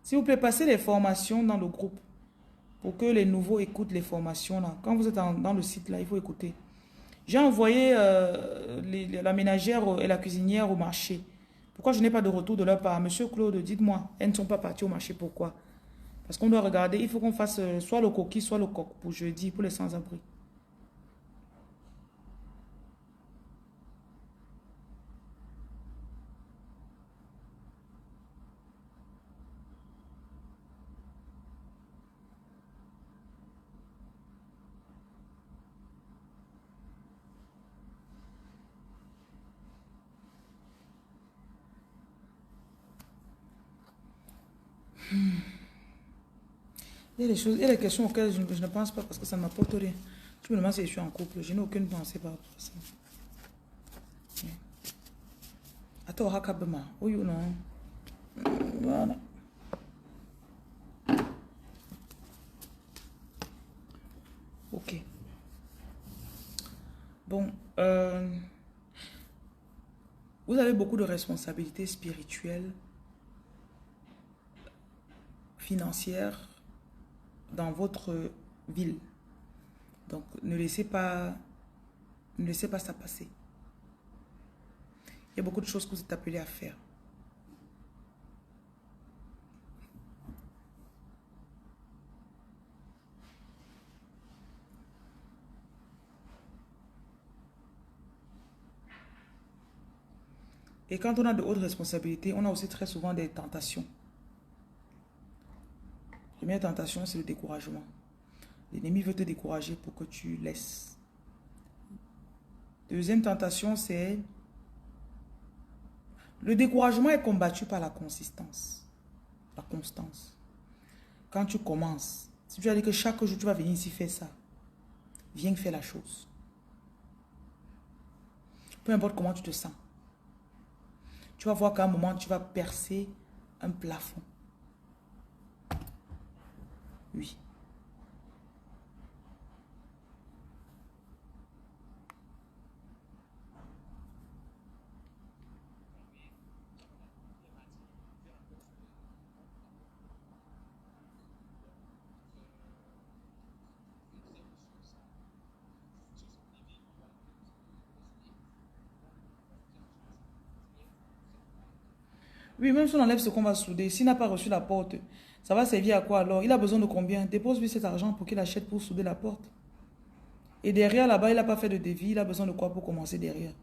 S'il vous plaît, passez les formations dans le groupe pour que les nouveaux écoutent les formations là. Quand vous êtes dans le site là, il faut écouter. J'ai envoyé la ménagère et la cuisinière au marché. Pourquoi je n'ai pas de retour de leur part? Monsieur Claude, dites-moi, elles ne sont pas parties au marché, pourquoi? Parce qu'on doit regarder, il faut qu'on fasse soit le coquille, soit le coq pour jeudi, pour les sans-abri. Il y a des choses, il y a des questions auxquelles je ne pense pas parce que ça ne m'apporte rien. Tu me demandes si je suis en couple, je n'ai aucune pensée par rapport à ça. Attends, Hakabema, oui ou non? Voilà. Ok. Bon, vous avez beaucoup de responsabilités spirituelles, financières dans votre ville. Donc, ne laissez pas ça passer. Il y a beaucoup de choses que vous êtes appelés à faire. Et quand on a de hautes responsabilités, on a aussi très souvent des tentations. La première tentation, c'est le découragement. L'ennemi veut te décourager pour que tu laisses. Deuxième tentation, c'est... Le découragement est combattu par la consistance. La constance. Quand tu commences, si tu as dit que chaque jour tu vas venir ici faire ça, viens faire la chose. Peu importe comment tu te sens. Tu vas voir qu'à un moment, tu vas percer un plafond. Oui. Oui, même si on enlève ce qu'on va souder, s'il n'a pas reçu la porte, ça va servir à quoi alors? Il a besoin de combien? Dépose-lui cet argent pour qu'il achète pour souder la porte. Et derrière, là-bas, il n'a pas fait de devis. Il a besoin de quoi pour commencer derrière?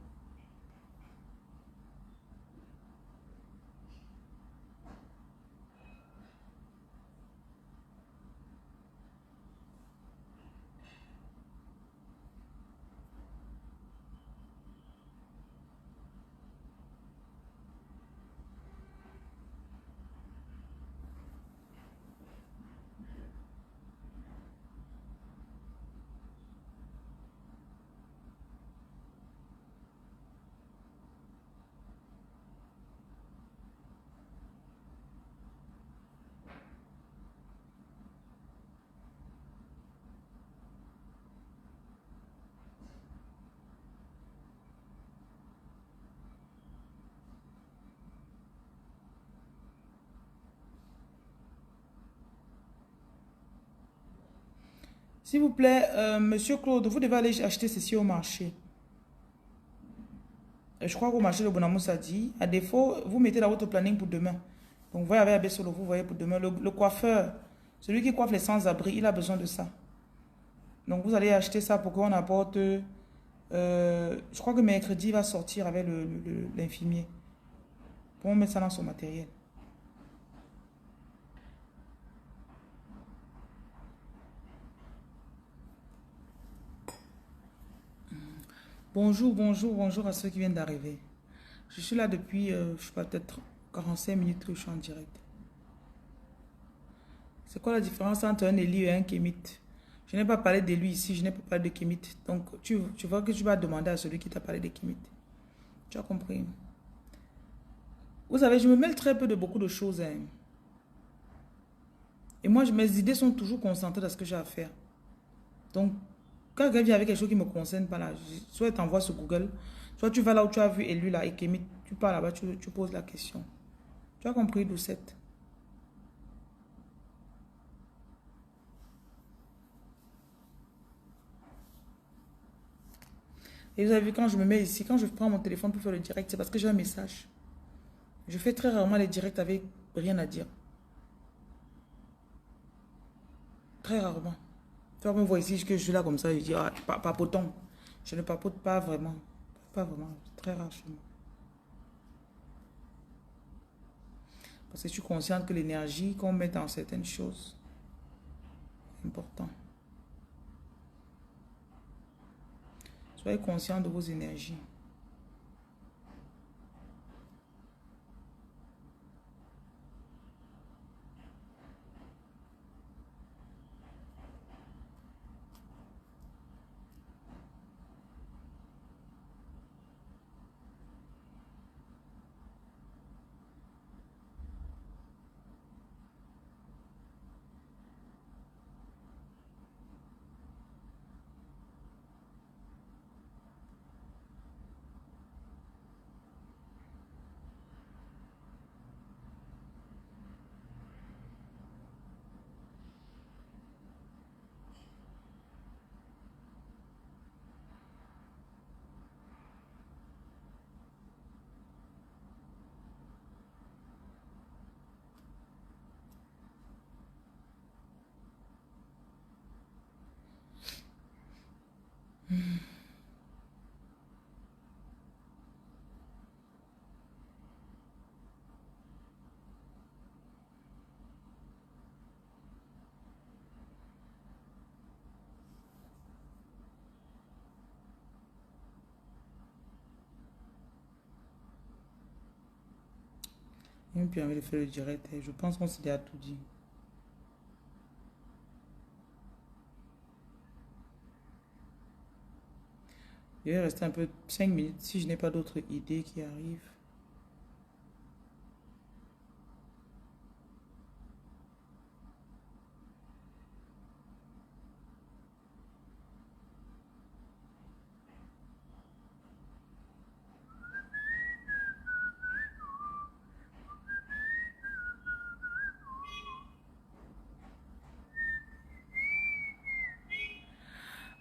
S'il vous plaît, Monsieur Claude, vous devez aller acheter ceci au marché. Je crois qu'au marché de Bonamous a dit. À défaut, vous mettez dans votre planning pour demain. Donc, vous voyez avec Abessolo, vous voyez pour demain. Le coiffeur, celui qui coiffe les sans-abri, il a besoin de ça. Donc, vous allez acheter ça pour qu'on apporte... je crois que mercredi, il va sortir avec l'infirmier. Pour mettre ça dans son matériel. Bonjour, bonjour, bonjour à ceux qui viennent d'arriver. Je suis là depuis, je sais pas, peut-être 45 minutes que je suis en direct. C'est quoi la différence entre un Élie et un Kémite? Je n'ai pas parlé de lui ici, je n'ai pas parlé de Kémite. Donc, tu vois que tu vas demander à celui qui t'a parlé de Kémite. Tu as compris? Vous savez, je me mêle très peu de beaucoup de choses. Hein. Et moi, mes idées sont toujours concentrées dans ce que j'ai à faire. Donc, quand quelqu'un vient avec quelque chose qui ne me concerne pas là, soit tu envoies sur Google, soit tu vas là où tu as vu élu là et Kémite, tu pars là-bas, tu poses la question. Tu as compris, Doucette? Et vous avez vu, quand je me mets ici, quand je prends mon téléphone pour faire le direct, c'est parce que j'ai un message. Je fais très rarement les directs avec rien à dire. Très rarement. Tu vas me voir ici, que je suis là comme ça, je dis, ah, papotons. Je ne papote pas vraiment. Pas vraiment, très rare chez moi. Parce que je suis consciente que l'énergie qu'on met dans certaines choses, c'est important. Soyez conscient de vos énergies. J'ai même plus envie de faire le direct. Je pense qu'on s'est déjà tout dit. Je vais rester un peu 5 minutes si je n'ai pas d'autres idées qui arrivent.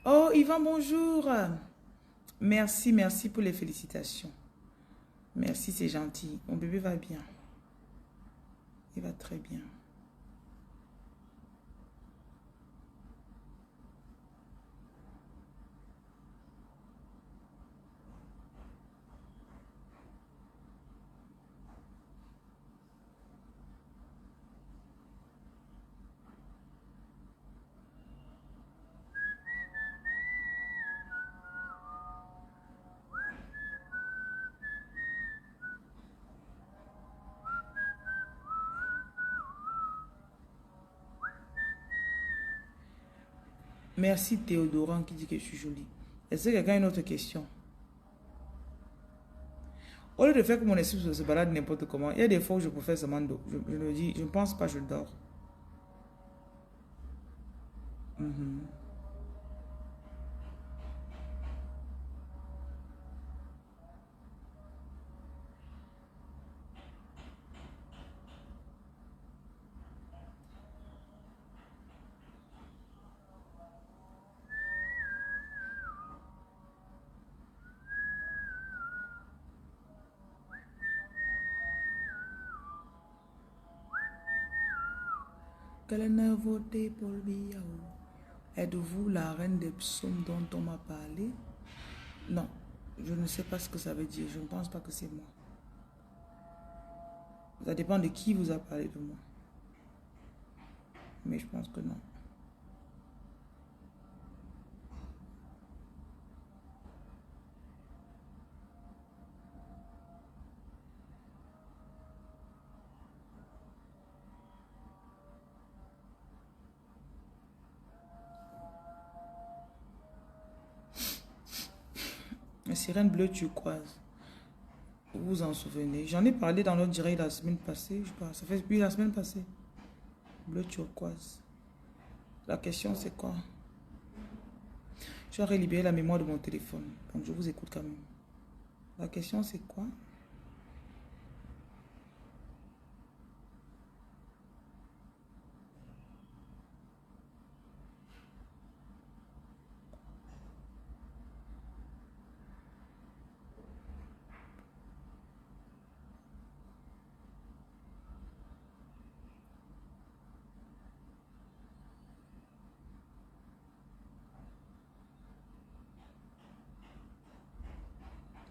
Oh, Yvan, bonjour. Merci, merci pour les félicitations. Merci, c'est gentil. Mon bébé va bien. Il va très bien. Merci Théodoran qui dit que je suis jolie. Est-ce que quelqu'un a une autre question? Au lieu de faire que mon esprit se balade n'importe comment, il y a des fois où je peux faire seulement dos. Je le dis, je ne pense pas, je dors. Mhm. Quelle a voté pour le Biao? Êtes-vous la reine des psaumes dont on m'a parlé? Non, je ne sais pas ce que ça veut dire. Je ne pense pas que c'est moi. Ça dépend de qui vous a parlé de moi. Mais je pense que non. La sirène bleue turquoise. Vous vous en souvenez? J'en ai parlé dans notre direct la semaine passée. Je pense. Ça fait depuis la semaine passée. Bleu turquoise. La question c'est quoi? Je vais libérer la mémoire de mon téléphone. Donc je vous écoute quand même. La question c'est quoi?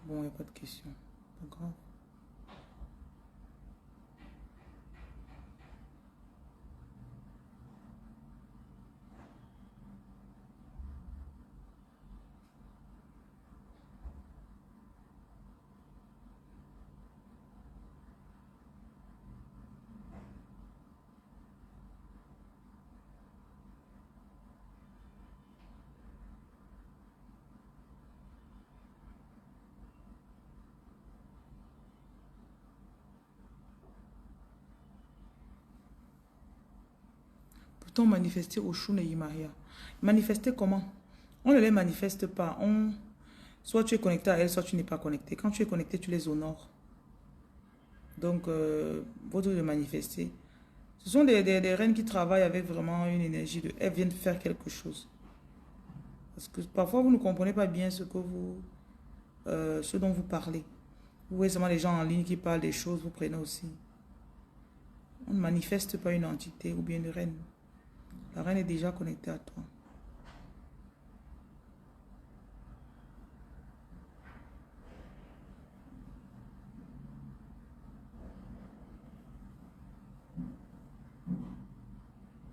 Bon, il n'y a pas de question. Pas grave. Peut-on manifester Oshun et Imaria? Manifester comment? On ne les manifeste pas. Soit tu es connecté à elles, soit tu n'es pas connecté. Quand tu es connecté, tu les honores. Donc, votre de manifester. Ce sont des reines qui travaillent avec vraiment une énergie de... Elles viennent faire quelque chose. Parce que parfois, vous ne comprenez pas bien ce dont vous parlez. Vous voyez seulement les gens en ligne qui parlent des choses, vous prenez aussi. On ne manifeste pas une entité ou bien une reine. La reine est déjà connectée à toi.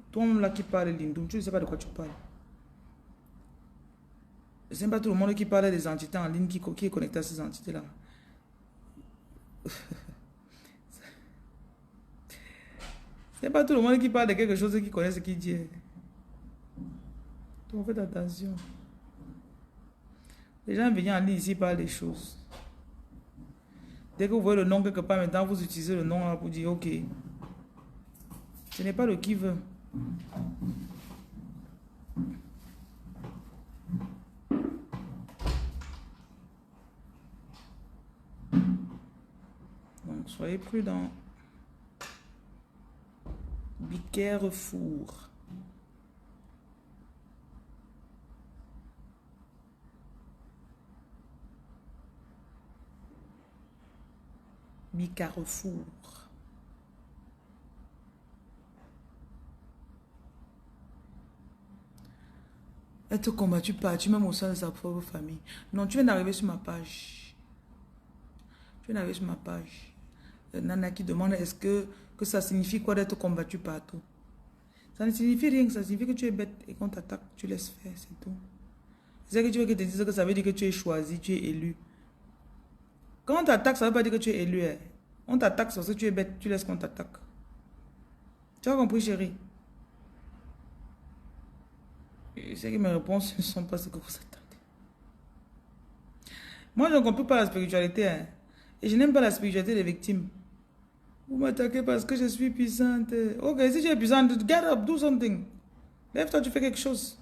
Toi-même là qui parle Lindoum, tu ne sais pas de quoi tu parles. Ce n'est pas tout le monde qui parle des entités en ligne qui est connecté à ces entités-là. Ce n'est pas tout le monde qui parle de quelque chose et qui connaît ce qu'il dit. Donc faites attention. Les gens viennent en ligne ici par les choses. Dès que vous voyez le nom quelque part, maintenant vous utilisez le nom là pour dire ok. Ce n'est pas le qui veut. Donc soyez prudents. Be careful. Be carrefour. Être combattu partout, même au sein de sa propre famille. Non, tu viens d'arriver sur ma page. Tu viens d'arriver sur ma page. Nana qui demande est-ce que ça signifie quoi d'être combattu partout? Ça ne signifie rien, ça signifie que tu es bête et qu'on t'attaque, tu laisses faire, c'est tout. C'est que tu veux que te dise que ça veut dire que tu es choisi, tu es élu. Quand on t'attaque, ça ne veut pas dire que tu es élu. Hein. On t'attaque parce que tu es bête, tu laisses qu'on t'attaque. Tu as compris, chérie? Je sais que mes réponses ne sont pas ce que vous attendez. Moi, je ne comprends pas la spiritualité. Hein. Et je n'aime pas la spiritualité des victimes. Vous m'attaquez parce que je suis puissante. Ok, si tu es puissante, get up, do something. Lève-toi, tu fais quelque chose.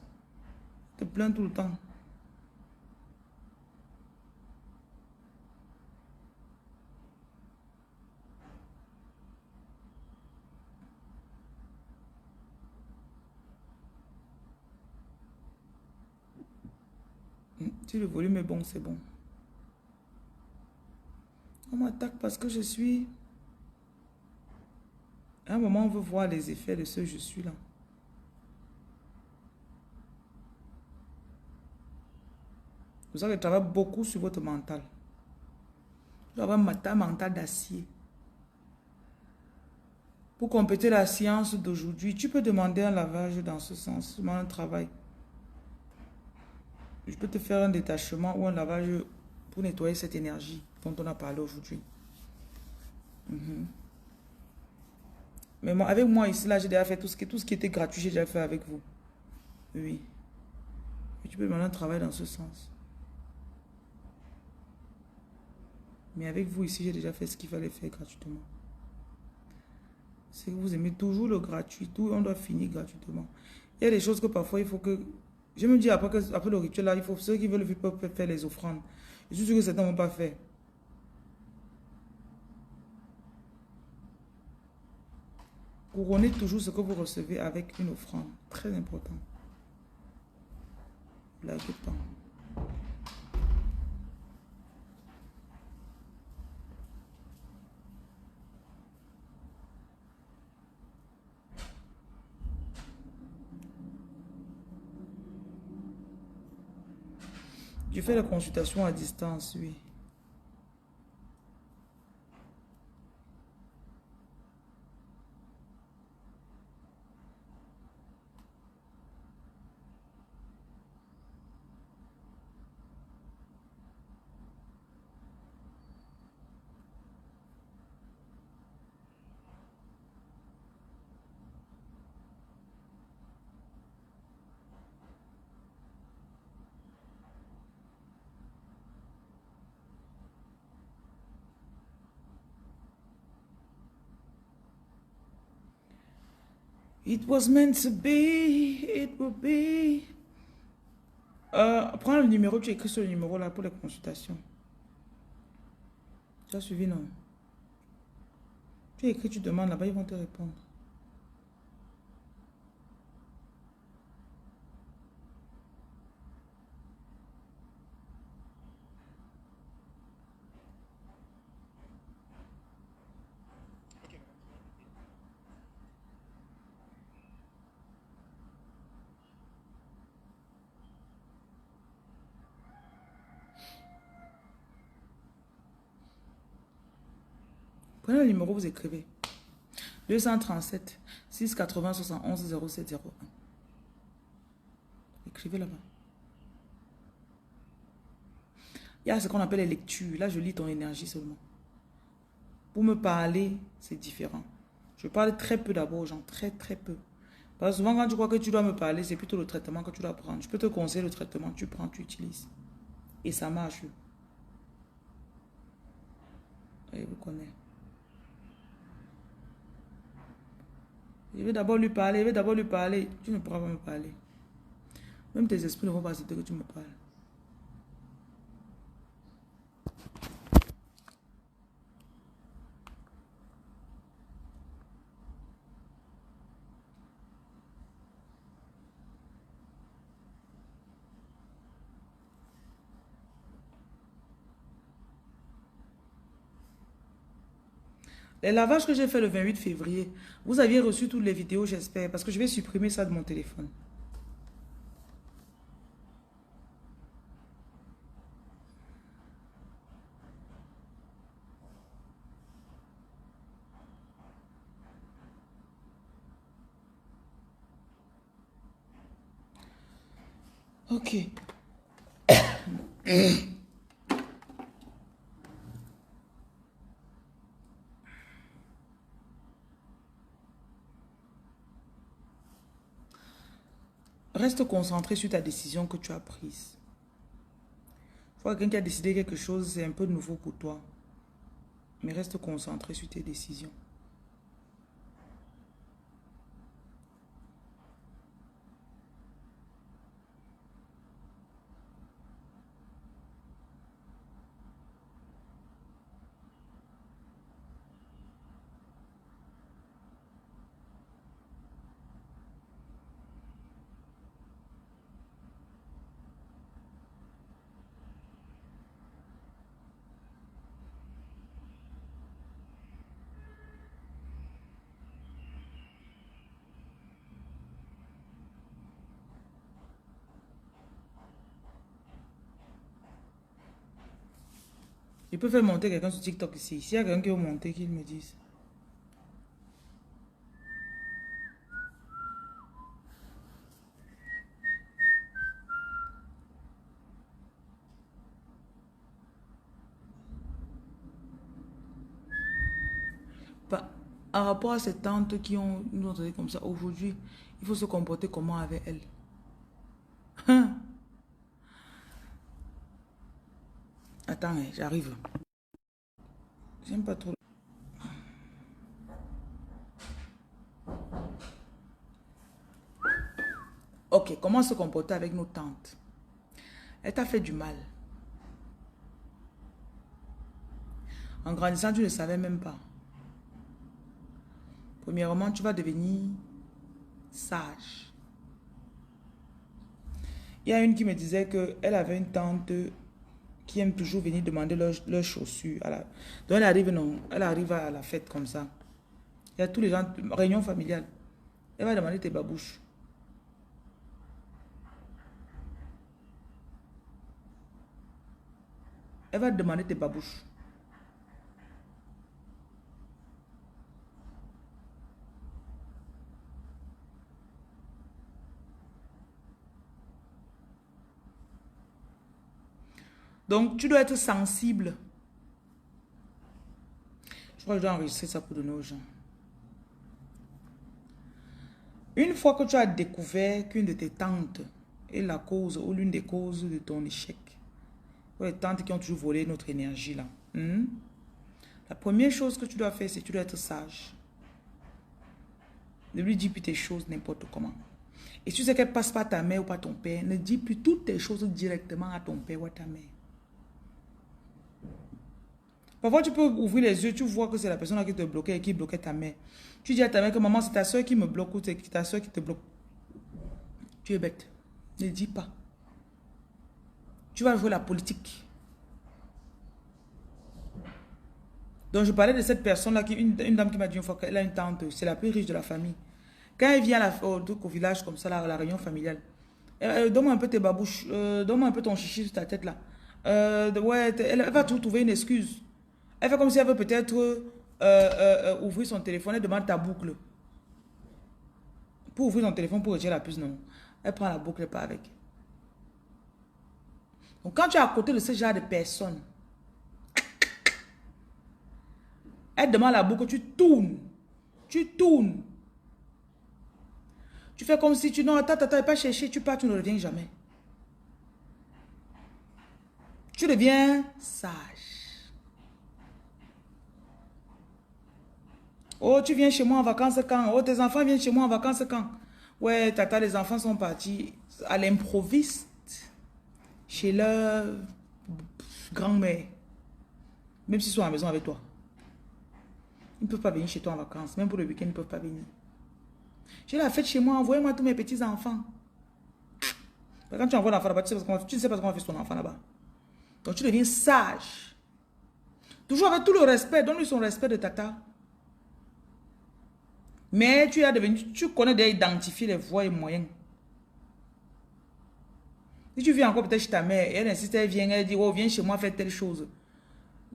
Tu te plains tout le temps. Si le volume est bon, c'est bon. On m'attaque parce que je suis... À un moment, on veut voir les effets de ce je suis là. Vous allez travailler beaucoup sur votre mental. Vous avez un mental d'acier. Pour compléter la science d'aujourd'hui, tu peux demander un lavage dans ce sens, un travail. Je peux te faire un détachement ou un lavage pour nettoyer cette énergie dont on a parlé aujourd'hui. Mais moi, avec moi ici, là, j'ai déjà fait tout ce qui était gratuit, j'ai déjà fait avec vous. Oui. Et tu peux demander un travail dans ce sens. Mais avec vous ici, j'ai déjà fait ce qu'il fallait faire gratuitement. C'est que vous aimez toujours le gratuit. Tout, on doit finir gratuitement. Il y a des choses que parfois, il faut que... Je me dis, après le rituel, là, il faut ceux qui veulent peuvent faire les offrandes. Je suis sûr que certains ne vont pas faire. Couronnez toujours ce que vous recevez avec une offrande. Très important. Blaguez pas. Je fais la consultation à distance, oui. It was meant to be, it will be. Prends le numéro, tu écris sur le numéro là pour les consultations. Tu as suivi, non? Tu écris, tu demandes là-bas, ils vont te répondre. Prenez le numéro, vous écrivez 237 680 71 0701. Écrivez là-bas. Il y a ce qu'on appelle les lectures. Là, je lis ton énergie seulement. Pour me parler, c'est différent. Je parle très peu d'abord aux gens, très peu. Parce que souvent, quand tu crois que tu dois me parler, c'est plutôt le traitement que tu dois prendre. Je peux te conseiller le traitement, tu prends, tu utilises. Et ça marche. Je vous connais. Je vais d'abord lui parler, je vais d'abord lui parler. Tu ne pourras pas me parler. Même tes esprits ne vont pas accepter que tu me parles. Les lavages que j'ai fait le 28 février, vous aviez reçu toutes les vidéos, j'espère, parce que je vais supprimer ça de mon téléphone. Ok. Reste concentré sur ta décision que tu as prise. Je vois quelqu'un qui a décidé quelque chose, c'est un peu nouveau pour toi. Mais reste concentré sur tes décisions. Je peux faire monter quelqu'un sur TikTok ici. S'il y a quelqu'un qui veut monter, qu'il me dise. Par rapport à ces tantes qui nous ont traité comme ça, aujourd'hui, il faut se comporter comment avec elles. Hein? Attends, j'arrive. J'aime pas trop. Ok, comment se comporter avec nos tantes? Elle t'a fait du mal. En grandissant, tu ne savais même pas. Premièrement, tu vas devenir sage. Il y a une qui me disait qu'elle avait une tante qui aime toujours venir demander leurs chaussures. Donc elle arrive, non, elle arrive à la fête comme ça. Il y a tous les gens, réunion familiale. Elle va demander tes babouches. Elle va demander tes babouches. Donc, tu dois être sensible. Je crois que je dois enregistrer ça pour donner aux gens. Une fois que tu as découvert qu'une de tes tantes est la cause ou l'une des causes de ton échec, ou les tantes qui ont toujours volé notre énergie là, la première chose que tu dois faire, c'est que tu dois être sage. Ne lui dis plus tes choses n'importe comment. Et si tu sais qu'elle passe par ta mère ou par ton père, ne dis plus toutes tes choses directement à ton père ou à ta mère. Parfois, tu peux ouvrir les yeux, tu vois que c'est la personne qui te bloquait et qui bloquait ta mère. Tu dis à ta mère que maman, c'est ta soeur qui me bloque ou c'est ta soeur qui te bloque. Tu es bête. Ne dis pas. Tu vas jouer la politique. Donc, je parlais de cette personne-là, une dame qui m'a dit une fois qu'elle a une tante, c'est la plus riche de la famille. Quand elle vient au village comme ça, la réunion familiale, donne-moi un peu tes babouches, donne-moi un peu ton chichi sur ta tête là. Ouais, elle va tout trouver une excuse. Elle fait comme si elle veut peut-être ouvrir son téléphone. Elle demande ta boucle. Pour ouvrir son téléphone, pour retirer la puce, non. Elle prend la boucle et pas avec. Donc quand tu es à côté de ce genre de personnes, elle demande la boucle, tu tournes. Tu tournes. Tu fais comme si tu... Non, attends, pas chercher, tu pars, tu ne reviens jamais. Tu deviens sage. Oh, tu viens chez moi en vacances quand? Oh, tes enfants viennent chez moi en vacances quand? Ouais, tata, les enfants sont partis à l'improviste chez leur grand-mère. Même s'ils sont à la maison avec toi. Ils ne peuvent pas venir chez toi en vacances. Même pour le week-end, ils ne peuvent pas venir. J'ai la fête chez moi, envoyez-moi tous mes petits-enfants. Quand tu envoies l'enfant là-bas, tu ne sais pas comment faire son enfant là-bas. Donc tu deviens sage. Toujours avec tout le respect, donne-lui son respect de tata. Mais tu connais déjà identifier les voies et moyens. Si tu viens encore peut-être chez ta mère, et elle insiste, elle vient, elle dit, oh, viens chez moi faire telle chose.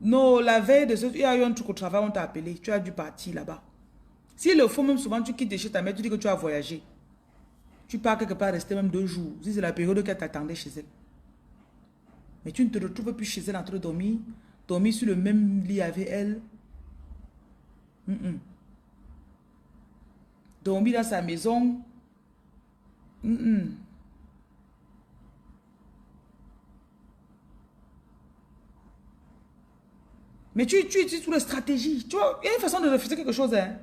Non, la veille de ce, il y a eu un truc au travail, on t'a appelé, tu as dû partir là-bas. S'il le faut, même souvent, tu quittes de chez ta mère, tu dis que tu as voyagé. Tu pars quelque part, rester même 2 jours. Si c'est la période qu'elle t'attendait chez elle. Mais tu ne te retrouves plus chez elle en train de dormir. Dormir sur le même lit avec elle. Dormir dans sa maison. Mais tu utilises toutes les stratégies. Tu vois, il y a une façon de refuser quelque chose. Hein.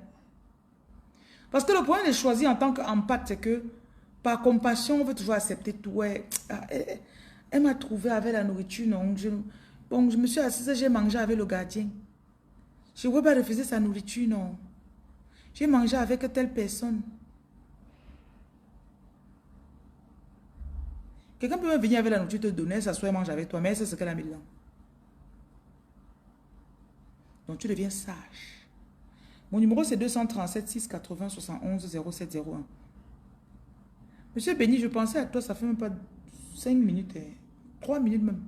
Parce que le point de choisir en tant qu'empathe, c'est que par compassion, on veut toujours accepter tout. Ouais. Elle m'a trouvé avec la nourriture. Non. Bon, je me suis assise, j'ai mangé avec le gardien. Je ne veux pas refuser sa nourriture, non. J'ai mangé avec telle personne. Quelqu'un peut même venir avec la nourriture, te donner, s'asseoir et manger avec toi, mais c'est ce qu'elle a mis dedans. Donc tu deviens sage. Mon numéro c'est 237 680 71 0701. Monsieur Béni, je pensais à toi, ça fait même pas 5 minutes, 3 minutes même.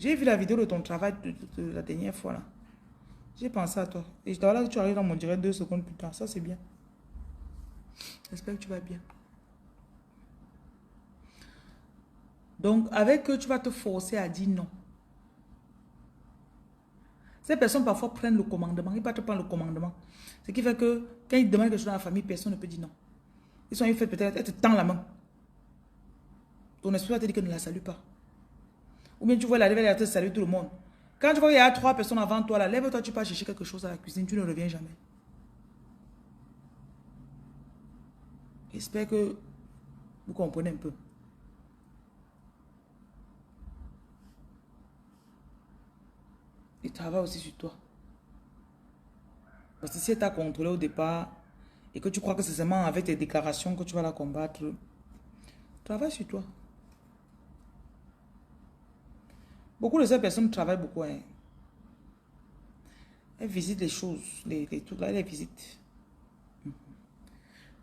J'ai vu la vidéo de ton travail de la dernière fois là. J'ai pensé à toi. Et là, tu arrives dans mon direct 2 secondes plus tard. Ça c'est bien. J'espère que tu vas bien. Donc avec eux, tu vas te forcer à dire non. Ces personnes parfois prennent le commandement. Ils ne peuvent pas prendre le commandement. Ce qui fait que quand ils demandent quelque chose dans la famille, personne ne peut dire non. Ils sont fait peut-être, elle te tend la main. Ton esprit va te dire que ne la salue pas. Ou bien tu vois la lèvre, elle te salue tout le monde. Quand tu vois qu'il y a 3 personnes avant toi, là, lève-toi, tu pars chercher quelque chose à la cuisine, tu ne reviens jamais. J'espère que vous comprenez un peu. Il travaille aussi sur toi. Parce que si elle t'a contrôlé au départ et que tu crois que c'est seulement avec tes déclarations que tu vas la combattre, travaille sur toi. Beaucoup de ces personnes travaillent beaucoup. Hein. Elles visitent les choses, les trucs là, elles les visitent.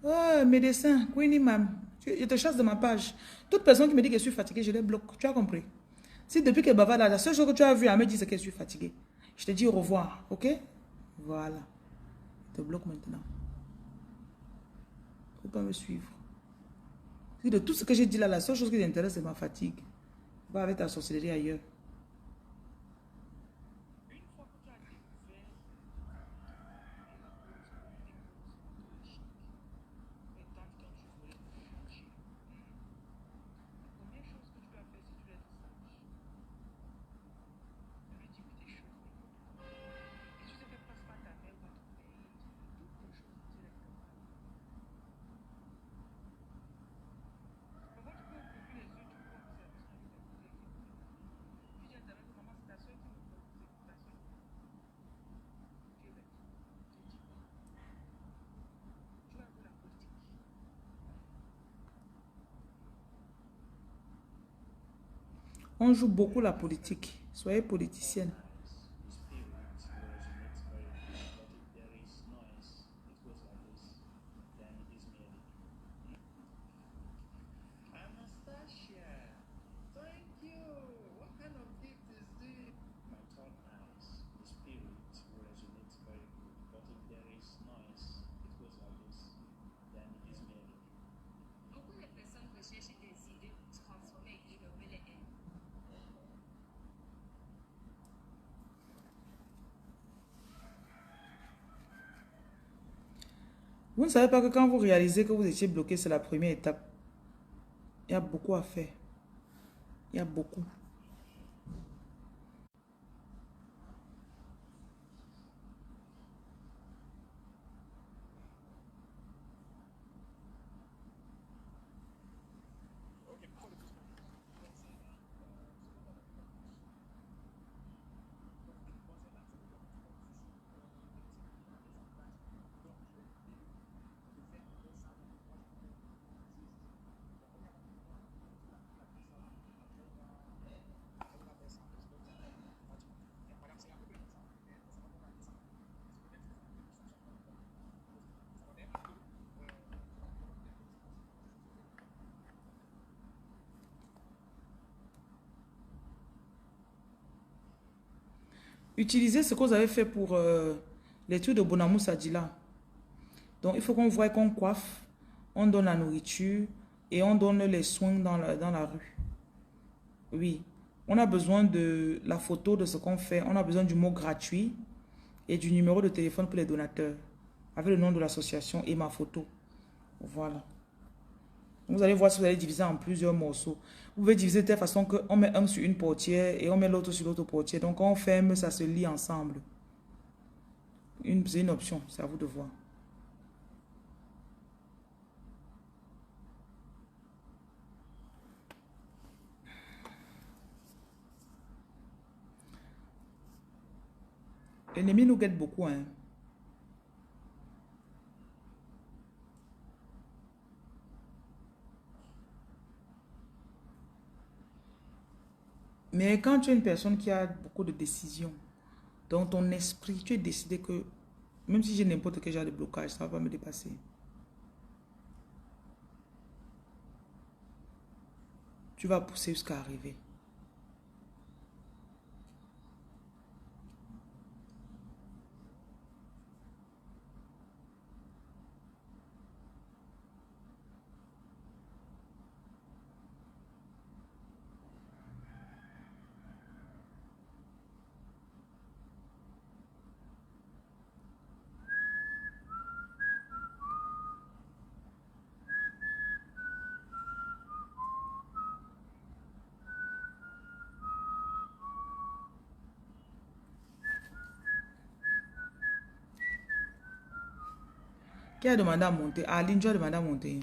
Oh, médecin, Queenie Mam, je te chasse de ma page. Toute personne qui me dit que je suis fatiguée, je les bloque. Tu as compris? Si depuis qu'elle bavarde, la seule chose que tu as vu, elle me dit c'est que je suis fatiguée. Je te dis au revoir, ok? Voilà. Je te bloque maintenant. Il ne faut pas me suivre. Si de tout ce que j'ai dit là, la seule chose qui t'intéresse, c'est ma fatigue. Va avec ta sorcellerie ailleurs. On joue beaucoup la politique. Soyez politicienne. Vous ne savez pas que quand vous réalisez que vous étiez bloqué, c'est la première étape. Il y a beaucoup à faire. Il y a beaucoup. Utilisez ce que vous avez fait pour les trucs de Bonamou Sadila. Donc, il faut qu'on voie qu'on coiffe, on donne la nourriture et on donne les soins dans la rue. Oui. On a besoin de la photo de ce qu'on fait. On a besoin du mot gratuit et du numéro de téléphone pour les donateurs. Avec le nom de l'association et ma photo. Voilà. Vous allez voir si vous allez diviser en plusieurs morceaux. Vous pouvez diviser de telle façon qu'on met un sur une portière et on met l'autre sur l'autre portière. Donc, quand on ferme, ça se lie ensemble. C'est une option. C'est à vous de voir. L'ennemi nous guette beaucoup, hein. Mais quand tu es une personne qui a beaucoup de décisions, dans ton esprit, tu es décidé que même si j'ai n'importe quel genre de blocage, ça ne va pas me dépasser. Tu vas pousser jusqu'à arriver. Qui a demandé à monter? Aline, tu as demandé à monter.